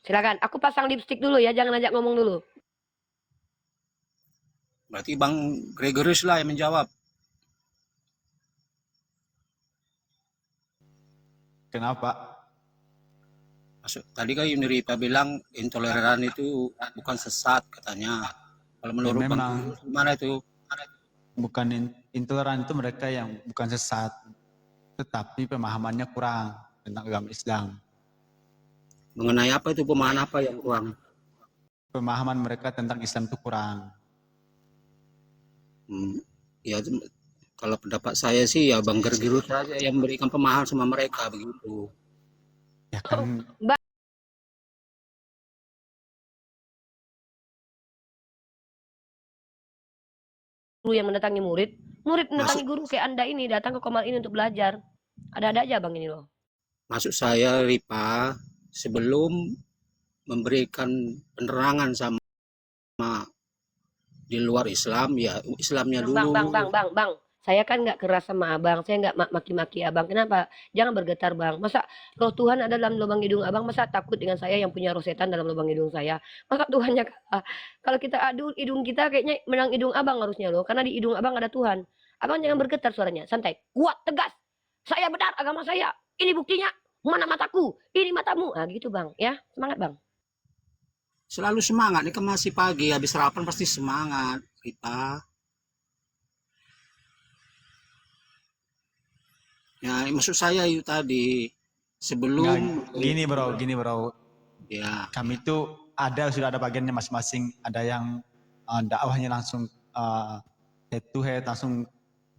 Silakan, aku pasang lipstick dulu ya, jangan ajak ngomong dulu. Berarti Bang Gregorius lah yang menjawab. Kenapa? Tadi kan Ripa bilang intoleran itu bukan sesat katanya. Kalau menurut Ya, Bang memang. Gregorius gimana itu? Bukan intoleran itu mereka yang bukan sesat, tetapi pemahamannya kurang tentang agama Islam. Mengenai apa itu pemahaman apa yang kurang? Pemahaman mereka tentang Islam itu kurang. Ya kalau pendapat saya sih ya Bang Gregorius saja yang memberikan pemahaman sama mereka begitu. Ya kan, Guru yang mendatangi murid, murid mendatangi guru kayak Anda ini datang ke Komal ini untuk belajar. Ada-ada aja Bang ini loh. Maksud saya Ripa, sebelum memberikan penerangan sama di luar Islam, ya Islamnya dulu. Bang. Saya kan nggak keras sama abang, saya nggak maki-maki abang. Kenapa? Jangan bergetar bang. Masa roh Tuhan ada dalam lubang hidung abang? Masa takut dengan saya yang punya roh setan dalam lubang hidung saya? Masa Tuhannya kalah? Kalau kita adu hidung kita kayaknya menang hidung abang harusnya loh. Karena di hidung abang ada Tuhan. Abang jangan bergetar suaranya, santai. Kuat, tegas. Saya benar agama saya. Ini buktinya. Mana mataku? Ini matamu. Ah gitu bang, ya semangat bang. Selalu semangat, ini kan masih pagi, habis sarapan pasti semangat, Ripa. Ya, maksud saya itu tadi sebelum gini bro, ya kami itu sudah ada bagiannya masing-masing. Ada yang dakwahnya langsung head to head, langsung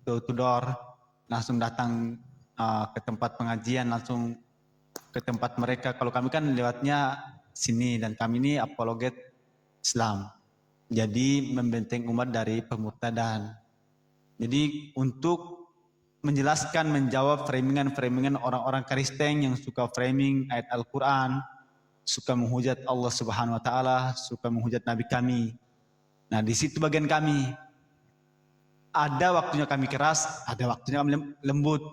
door to door, langsung datang ke tempat pengajian, langsung ke tempat mereka. Kalau kami kan lewatnya sini, dan kami ini apologet Islam. Jadi membenteng umat dari pemurtadan. Jadi untuk menjelaskan, menjawab framingan orang-orang Kristen yang suka framing ayat Al-Quran, suka menghujat Allah Subhanahu Wa Taala, suka menghujat Nabi kami. Nah di situ bagian kami. Ada waktunya kami keras, ada waktunya kami lembut.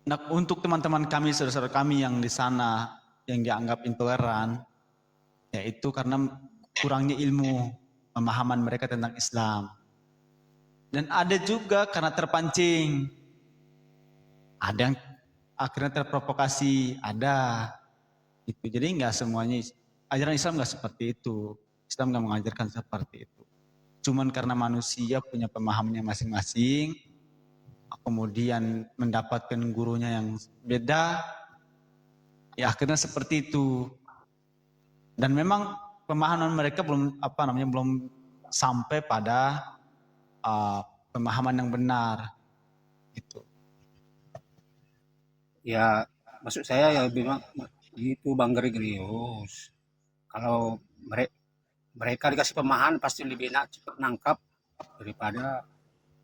Nah untuk teman-teman kami, saudara-saudara kami yang di sana yang dianggap intoleran, yaitu karena kurangnya ilmu, pemahaman mereka tentang Islam. Dan ada juga karena terpancing. Ada yang akhirnya terprovokasi, ada. Itu. Jadi enggak semuanya, ajaran Islam enggak seperti itu. Islam enggak mengajarkan seperti itu. Cuman karena manusia punya pemahamannya masing-masing, kemudian mendapatkan gurunya yang beda, ya akhirnya seperti itu. Dan memang pemahaman mereka belum sampai pada pemahaman yang benar gitu. Ya, maksud saya ya memang itu Bang Gregorius. Kalau mereka dikasih pemahaman pasti lebih enak cepat nangkap daripada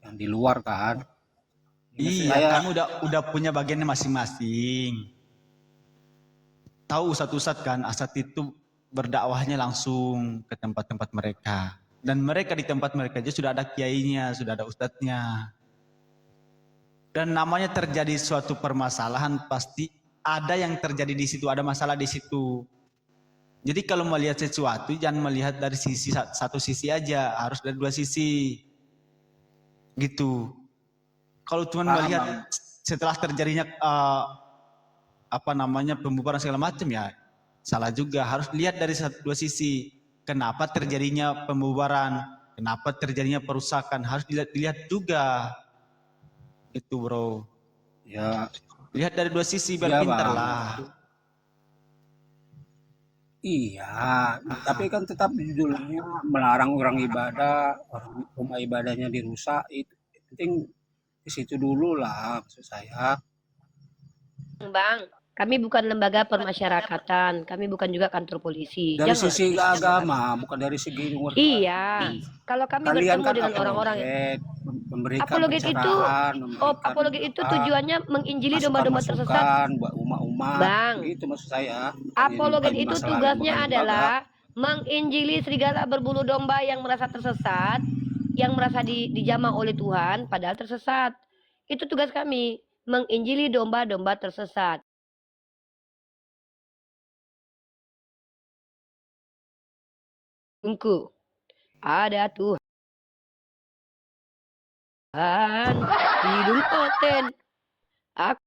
yang di luar kan. Maksud Iya, saya, kamu udah punya bagiannya masing-masing. Tahu ustadz-ustadz kan, asat itu berdakwahnya langsung ke tempat-tempat mereka. Dan mereka di tempat mereka aja sudah ada kiainya, sudah ada ustadznya. Dan namanya terjadi suatu permasalahan, pasti ada yang terjadi di situ, ada masalah di situ. Jadi kalau melihat sesuatu, jangan melihat dari satu sisi aja, harus dari dua sisi. Gitu. Kalau cuma melihat setelah terjadinya pembubaran segala macam, ya salah juga. Harus lihat dari dua sisi. Kenapa terjadinya pembubaran? Kenapa terjadinya perusakan? Harus dilihat juga. Itu bro. ya, Lihat dari dua sisi biar ya pintar Bang. lah. Iya, tapi kan tetap judulnya melarang orang ibadah, rumah ibadahnya dirusak. Itu penting di situ dulu lah maksud saya. Bang, kami bukan lembaga permasyarakatan, kami bukan juga kantor polisi. Dari Jangan. sisi agama, bukan dari segi umur. Iya, kalau kami Kalian bertemu kan dengan orang-orang memberikan apologet itu, pencerahan, apologet itu tujuannya menginjili domba-domba tersesat. masukan buat umat-umat. Bang, Gitu maksud saya. apologet Bukan itu masalah tugasnya lembaga. adalah menginjili serigala berbulu domba yang merasa tersesat, yang merasa dijamah oleh Tuhan padahal tersesat. Itu tugas kami, menginjili domba-domba tersesat. Tunggu, ada Tuhan di hidung Oten. Aku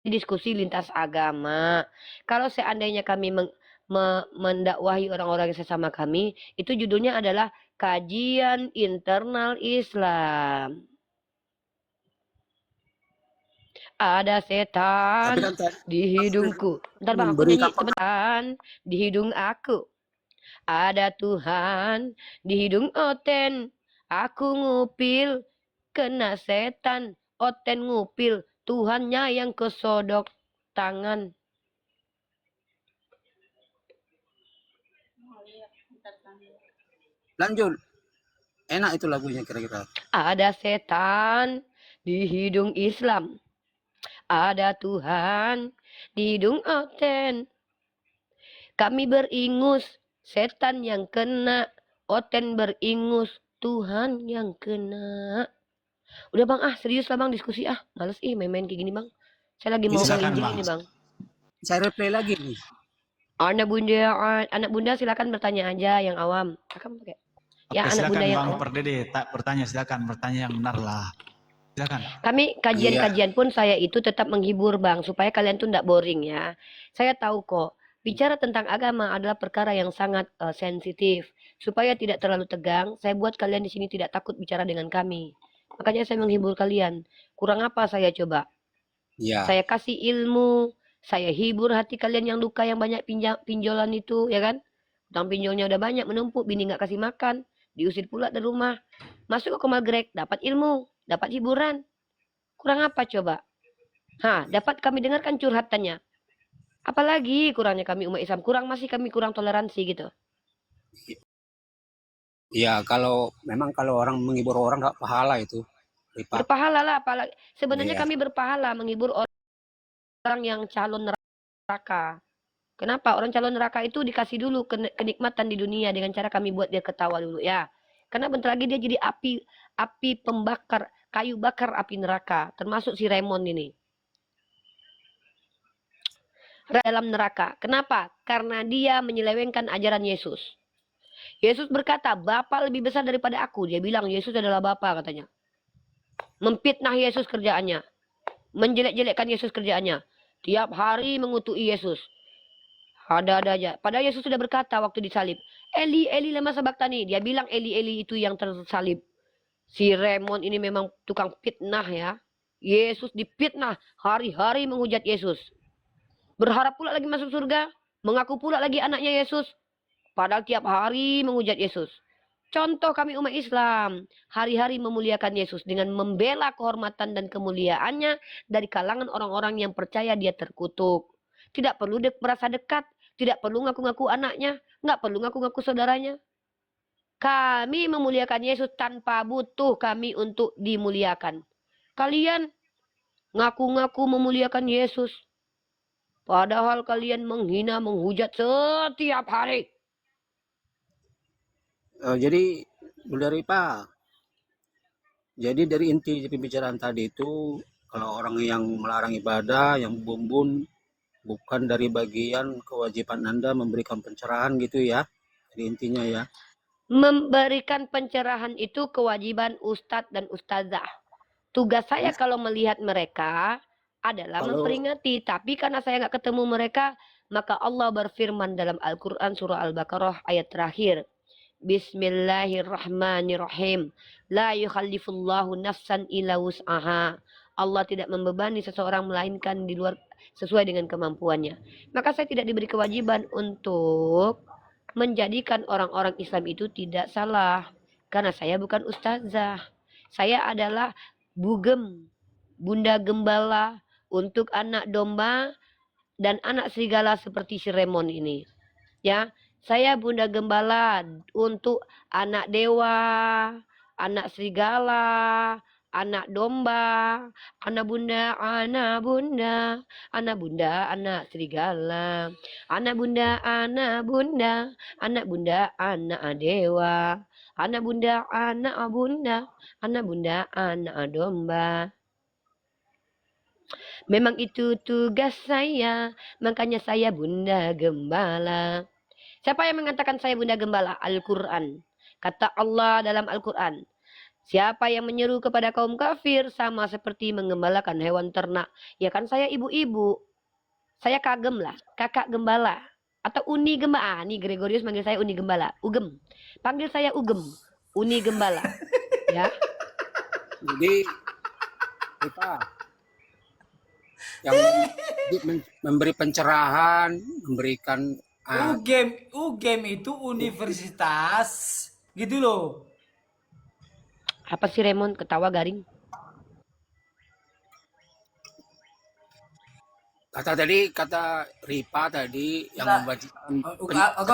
diskusi lintas agama. Kalau seandainya kami mendakwahi orang-orang yang sesama kami, itu judulnya adalah kajian internal Islam. Ada setan di hidungku. Bentar bang, aku nyanyi sebentar. Di hidung aku. Ada Tuhan di hidung Oten. Aku ngupil, kena setan. Oten ngupil, Tuhannya yang kesodok tangan. Lanjut. Enak itu lagunya kira-kira. Ada setan di hidung Islam. Ada Tuhan di hidung Oten. Kami beringus, setan yang kena. Oten beringus, Tuhan yang kena. Udah bang, serius lah bang diskusi males main-main kayak gini bang. Saya lagi mau menginjil ini bang. Saya replay lagi nih. Anak bunda silakan bertanya aja yang awam. Ya, anak bunda yang awam. Perdede, bertanya silakan, bertanya yang benar lah. Silakan. Kami kajian-kajian pun saya itu tetap menghibur bang, supaya kalian tuh nggak boring ya. Saya tahu kok, bicara tentang agama adalah perkara yang sangat sensitif. Supaya tidak terlalu tegang, saya buat kalian di sini tidak takut bicara dengan kami. Makanya saya menghibur kalian. Kurang apa saya coba? Ya. Saya kasih ilmu, saya hibur hati kalian yang luka, yang banyak pinjolan itu, ya kan? Utang pinjolnya udah banyak, menumpuk, bini nggak kasih makan, diusir pula dari rumah. Masuk ke Komal Greg, dapat ilmu, dapat hiburan. Kurang apa coba? Dapat kami dengarkan curhatannya. Apalagi kurangnya kami umat Islam, masih kami kurang toleransi gitu. Ya, kalau orang menghibur orang nggak pahala itu. Berpahala lah, apalagi sebenarnya kami berpahala menghibur orang yang calon neraka. Kenapa? Orang calon neraka itu dikasih dulu kenikmatan di dunia dengan cara kami buat dia ketawa dulu ya. Karena bentar lagi dia jadi api pembakar, kayu bakar api neraka, termasuk si Raymond ini. Dalam neraka. Kenapa? Karena dia menyelewengkan ajaran Yesus. Yesus berkata, Bapa lebih besar daripada aku. Dia bilang Yesus adalah Bapa katanya. Memfitnah Yesus kerjaannya. menjelek-jelekkan Yesus kerjaannya. Tiap hari mengutuki Yesus. Ada-ada aja. Padahal Yesus sudah berkata waktu disalib, Eli, Eli lama sabaktani. Dia bilang Eli, Eli itu yang tersalib. Si Raymond ini memang tukang fitnah ya. Yesus difitnah, hari-hari menghujat Yesus. Berharap pula lagi masuk surga, mengaku pula lagi anaknya Yesus. Padahal tiap hari menghujat Yesus. Contoh kami umat Islam, hari-hari memuliakan Yesus dengan membela kehormatan dan kemuliaannya dari kalangan orang-orang yang percaya dia terkutuk. Tidak perlu merasa dekat, tidak perlu ngaku-ngaku anaknya, nggak perlu ngaku-ngaku saudaranya. Kami memuliakan Yesus tanpa butuh kami untuk dimuliakan. Kalian ngaku-ngaku memuliakan Yesus, padahal kalian menghina, menghujat setiap hari. Jadi Bunda Ripa, jadi dari inti pembicaraan tadi itu, kalau orang yang melarang ibadah, yang bumbun, bukan dari bagian kewajiban Anda memberikan pencerahan gitu ya, jadi intinya ya. Memberikan pencerahan itu kewajiban ustadz dan ustazah. Tugas saya kalau melihat mereka adalah memperingati. Tapi karena saya nggak ketemu mereka, maka Allah berfirman dalam Al-Quran surah Al-Baqarah ayat terakhir. Bismillahirrahmanirrahim. La yukhallifullahu nafsan illa wus'aha. Allah tidak membebani seseorang melainkan di luar sesuai dengan kemampuannya. Maka saya tidak diberi kewajiban untuk menjadikan orang-orang Islam itu tidak salah. Karena saya bukan ustazah. Saya adalah bugem, bunda gembala untuk anak domba dan anak serigala seperti si Raymond ini. Ya, saya bunda gembala untuk anak dewa, anak serigala, anak domba, anak bunda, anak bunda, anak bunda, anak serigala, anak bunda, anak bunda, anak bunda, anak dewa, anak bunda, anak bunda, anak bunda, anak domba. Memang itu tugas saya, makanya saya bunda gembala. Siapa yang mengatakan saya bunda gembala? Al-Quran. Kata Allah dalam Al-Quran. Siapa yang menyeru kepada kaum kafir sama seperti menggembalakan hewan ternak. Ya kan saya ibu-ibu. Saya kagem lah, kakak gembala. Atau Uni Gembala. Nih Gregorius manggil saya Uni Gembala. Ugem. Panggil saya Ugem. Uni Gembala. Ya. Jadi kita yang memberi pencerahan, memberikan UGM itu universitas gitu loh. Apa sih Raymond ketawa garing? kata Ripa tadi yang membaca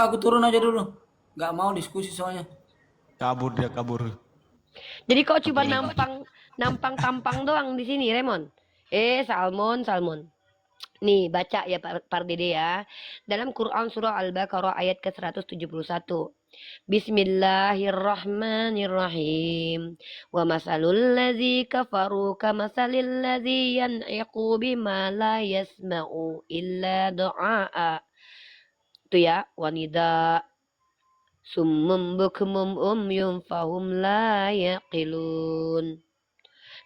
Aku turun aja dulu. Nggak mau diskusi soalnya. Kabur dia, kabur. Jadi kau cuma nampang tampang doang di sini Raymond. Salmon. Nih baca ya Pak Dede ya. Dalam Quran surah Al-Baqarah ayat ke-171. Bismillahirrahmanirrahim. Wa masalul ladzi kafaru kamasalil ladzi yan'iqu bima la yasma'u illa du'a. Itu ya, wanida summum bukmum umyum fahum la yaqilun.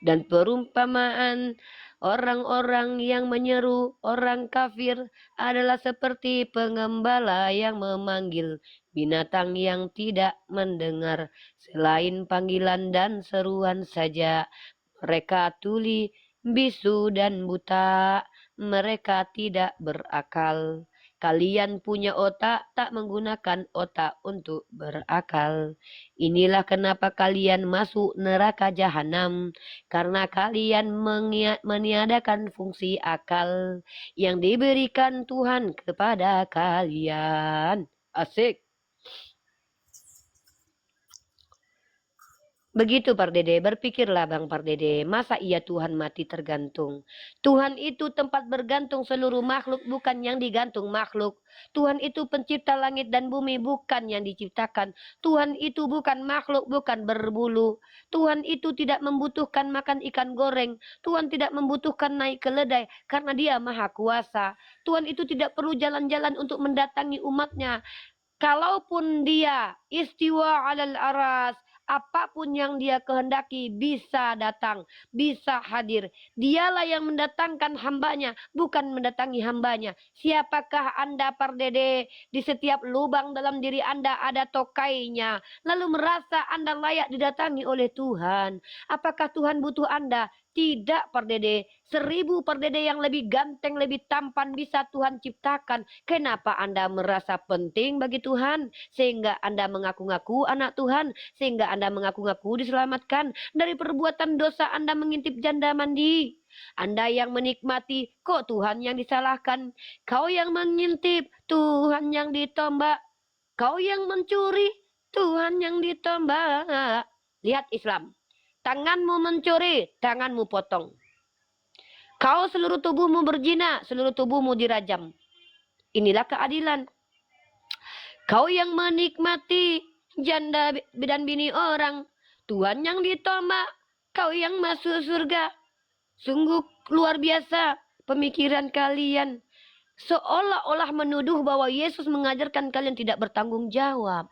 Dan perumpamaan orang-orang yang menyeru orang kafir adalah seperti pengembala yang memanggil binatang yang tidak mendengar selain panggilan dan seruan saja. Mereka tuli, bisu dan buta. Mereka tidak berakal. Kalian punya otak, tak menggunakan otak untuk berakal. Inilah kenapa kalian masuk neraka jahanam. Karena kalian meniadakan fungsi akal yang diberikan Tuhan kepada kalian. Asik. Begitu Pak Dede, berpikirlah Bang Pak Dede, masa iya Tuhan mati tergantung? Tuhan itu tempat bergantung seluruh makhluk, bukan yang digantung makhluk. Tuhan itu pencipta langit dan bumi, bukan yang diciptakan. Tuhan itu bukan makhluk, bukan berbulu. Tuhan itu tidak membutuhkan makan ikan goreng. Tuhan tidak membutuhkan naik keledai, karena dia maha kuasa. Tuhan itu tidak perlu jalan-jalan untuk mendatangi umatnya. Kalaupun dia istiwa alal aras, apapun yang dia kehendaki bisa datang, bisa hadir. Dialah yang mendatangkan hambanya, bukan mendatangi hambanya. Siapakah Anda pardede? Di setiap lubang dalam diri Anda ada tokainya. Lalu merasa Anda layak didatangi oleh Tuhan. Apakah Tuhan butuh Anda? Tidak pardede. 1000 pardede yang lebih ganteng, lebih tampan bisa Tuhan ciptakan. Kenapa Anda merasa penting bagi Tuhan? Sehingga Anda mengaku-ngaku anak Tuhan. Sehingga Anda mengaku-ngaku diselamatkan. Dari perbuatan dosa Anda mengintip janda mandi. Anda yang menikmati, kok Tuhan yang disalahkan? Kau yang mengintip, Tuhan yang ditombak. Kau yang mencuri, Tuhan yang ditombak. Lihat Islam. Tanganmu mencuri, tanganmu potong. Kau seluruh tubuhmu berzina, seluruh tubuhmu dirajam. Inilah keadilan. Kau yang menikmati janda dan bini orang, Tuhan yang ditombak, kau yang masuk surga. Sungguh luar biasa pemikiran kalian. Seolah-olah menuduh bahwa Yesus mengajarkan kalian tidak bertanggung jawab.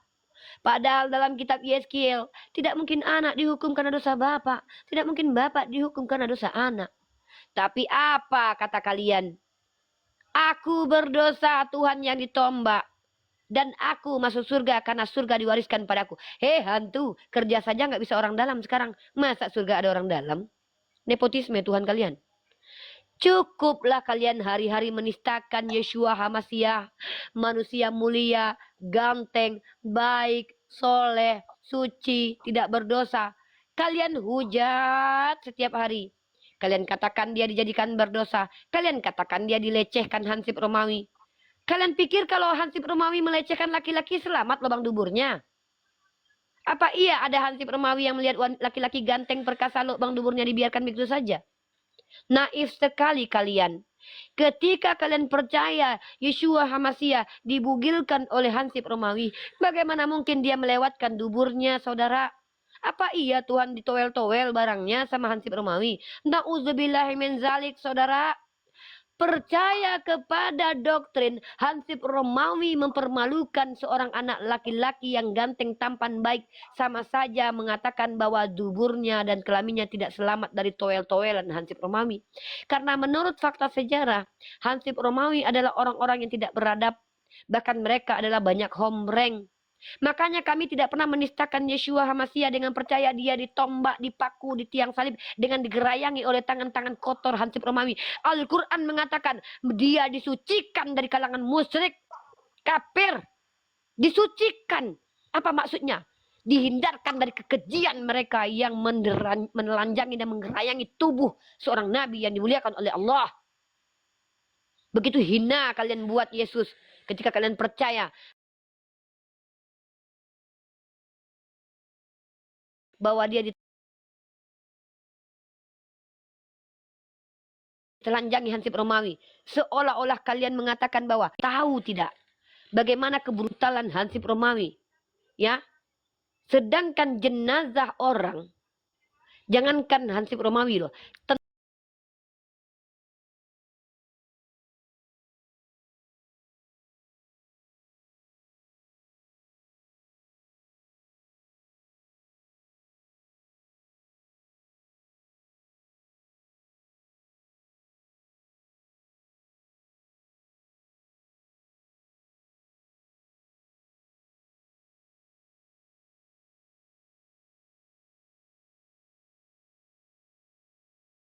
Padahal dalam kitab Yeskiel, tidak mungkin anak dihukum karena dosa bapak. Tidak mungkin bapak dihukum karena dosa anak. Tapi apa kata kalian? Aku berdosa, Tuhan yang ditombak. Dan aku masuk surga karena surga diwariskan padaku. Hei hantu, kerja saja nggak bisa orang dalam sekarang. Masa surga ada orang dalam? Nepotisme Tuhan kalian. Cukuplah kalian hari-hari menistakan Yeshua HaMasiah, manusia mulia, ganteng, baik, soleh, suci, tidak berdosa. Kalian hujat setiap hari. Kalian katakan dia dijadikan berdosa. Kalian katakan dia dilecehkan Hansip Romawi. Kalian pikir kalau Hansip Romawi melecehkan laki-laki selamat lubang duburnya? Apa iya ada Hansip Romawi yang melihat laki-laki ganteng perkasa lubang duburnya dibiarkan begitu saja? Naif sekali kalian. Ketika kalian percaya Yeshua HaMasiah dibugilkan oleh Hansip Romawi, bagaimana mungkin dia melewatkan duburnya, saudara? Apa iya Tuhan ditowel-towel barangnya sama Hansip Romawi? Na'udzubillahi min zalik, saudara. Percaya kepada doktrin Hansip Romawi mempermalukan seorang anak laki-laki yang ganteng, tampan, baik, sama saja mengatakan bahwa duburnya dan kelaminnya tidak selamat dari toel-toelan Hansip Romawi. Karena menurut fakta sejarah, Hansip Romawi adalah orang-orang yang tidak beradab. Bahkan mereka adalah banyak hombreng. Makanya kami tidak pernah menistakan Yeshua HaMasiah dengan percaya dia ditombak, dipaku, di tiang salib, dengan digerayangi oleh tangan-tangan kotor Hansip Romawi. Al-Quran mengatakan dia disucikan dari kalangan musyrik, kafir. Disucikan. Apa maksudnya? Dihindarkan dari kekejian mereka yang menelanjangi dan menggerayangi tubuh seorang nabi yang dimuliakan oleh Allah. Begitu hina kalian buat Yesus ketika kalian percaya bahwa dia ditelanjangi Hansip Romawi. Seolah-olah kalian mengatakan bahwa tahu tidak bagaimana kebrutalan Hansip Romawi. Ya. Sedangkan jenazah orang, jangankan Hansip Romawi loh,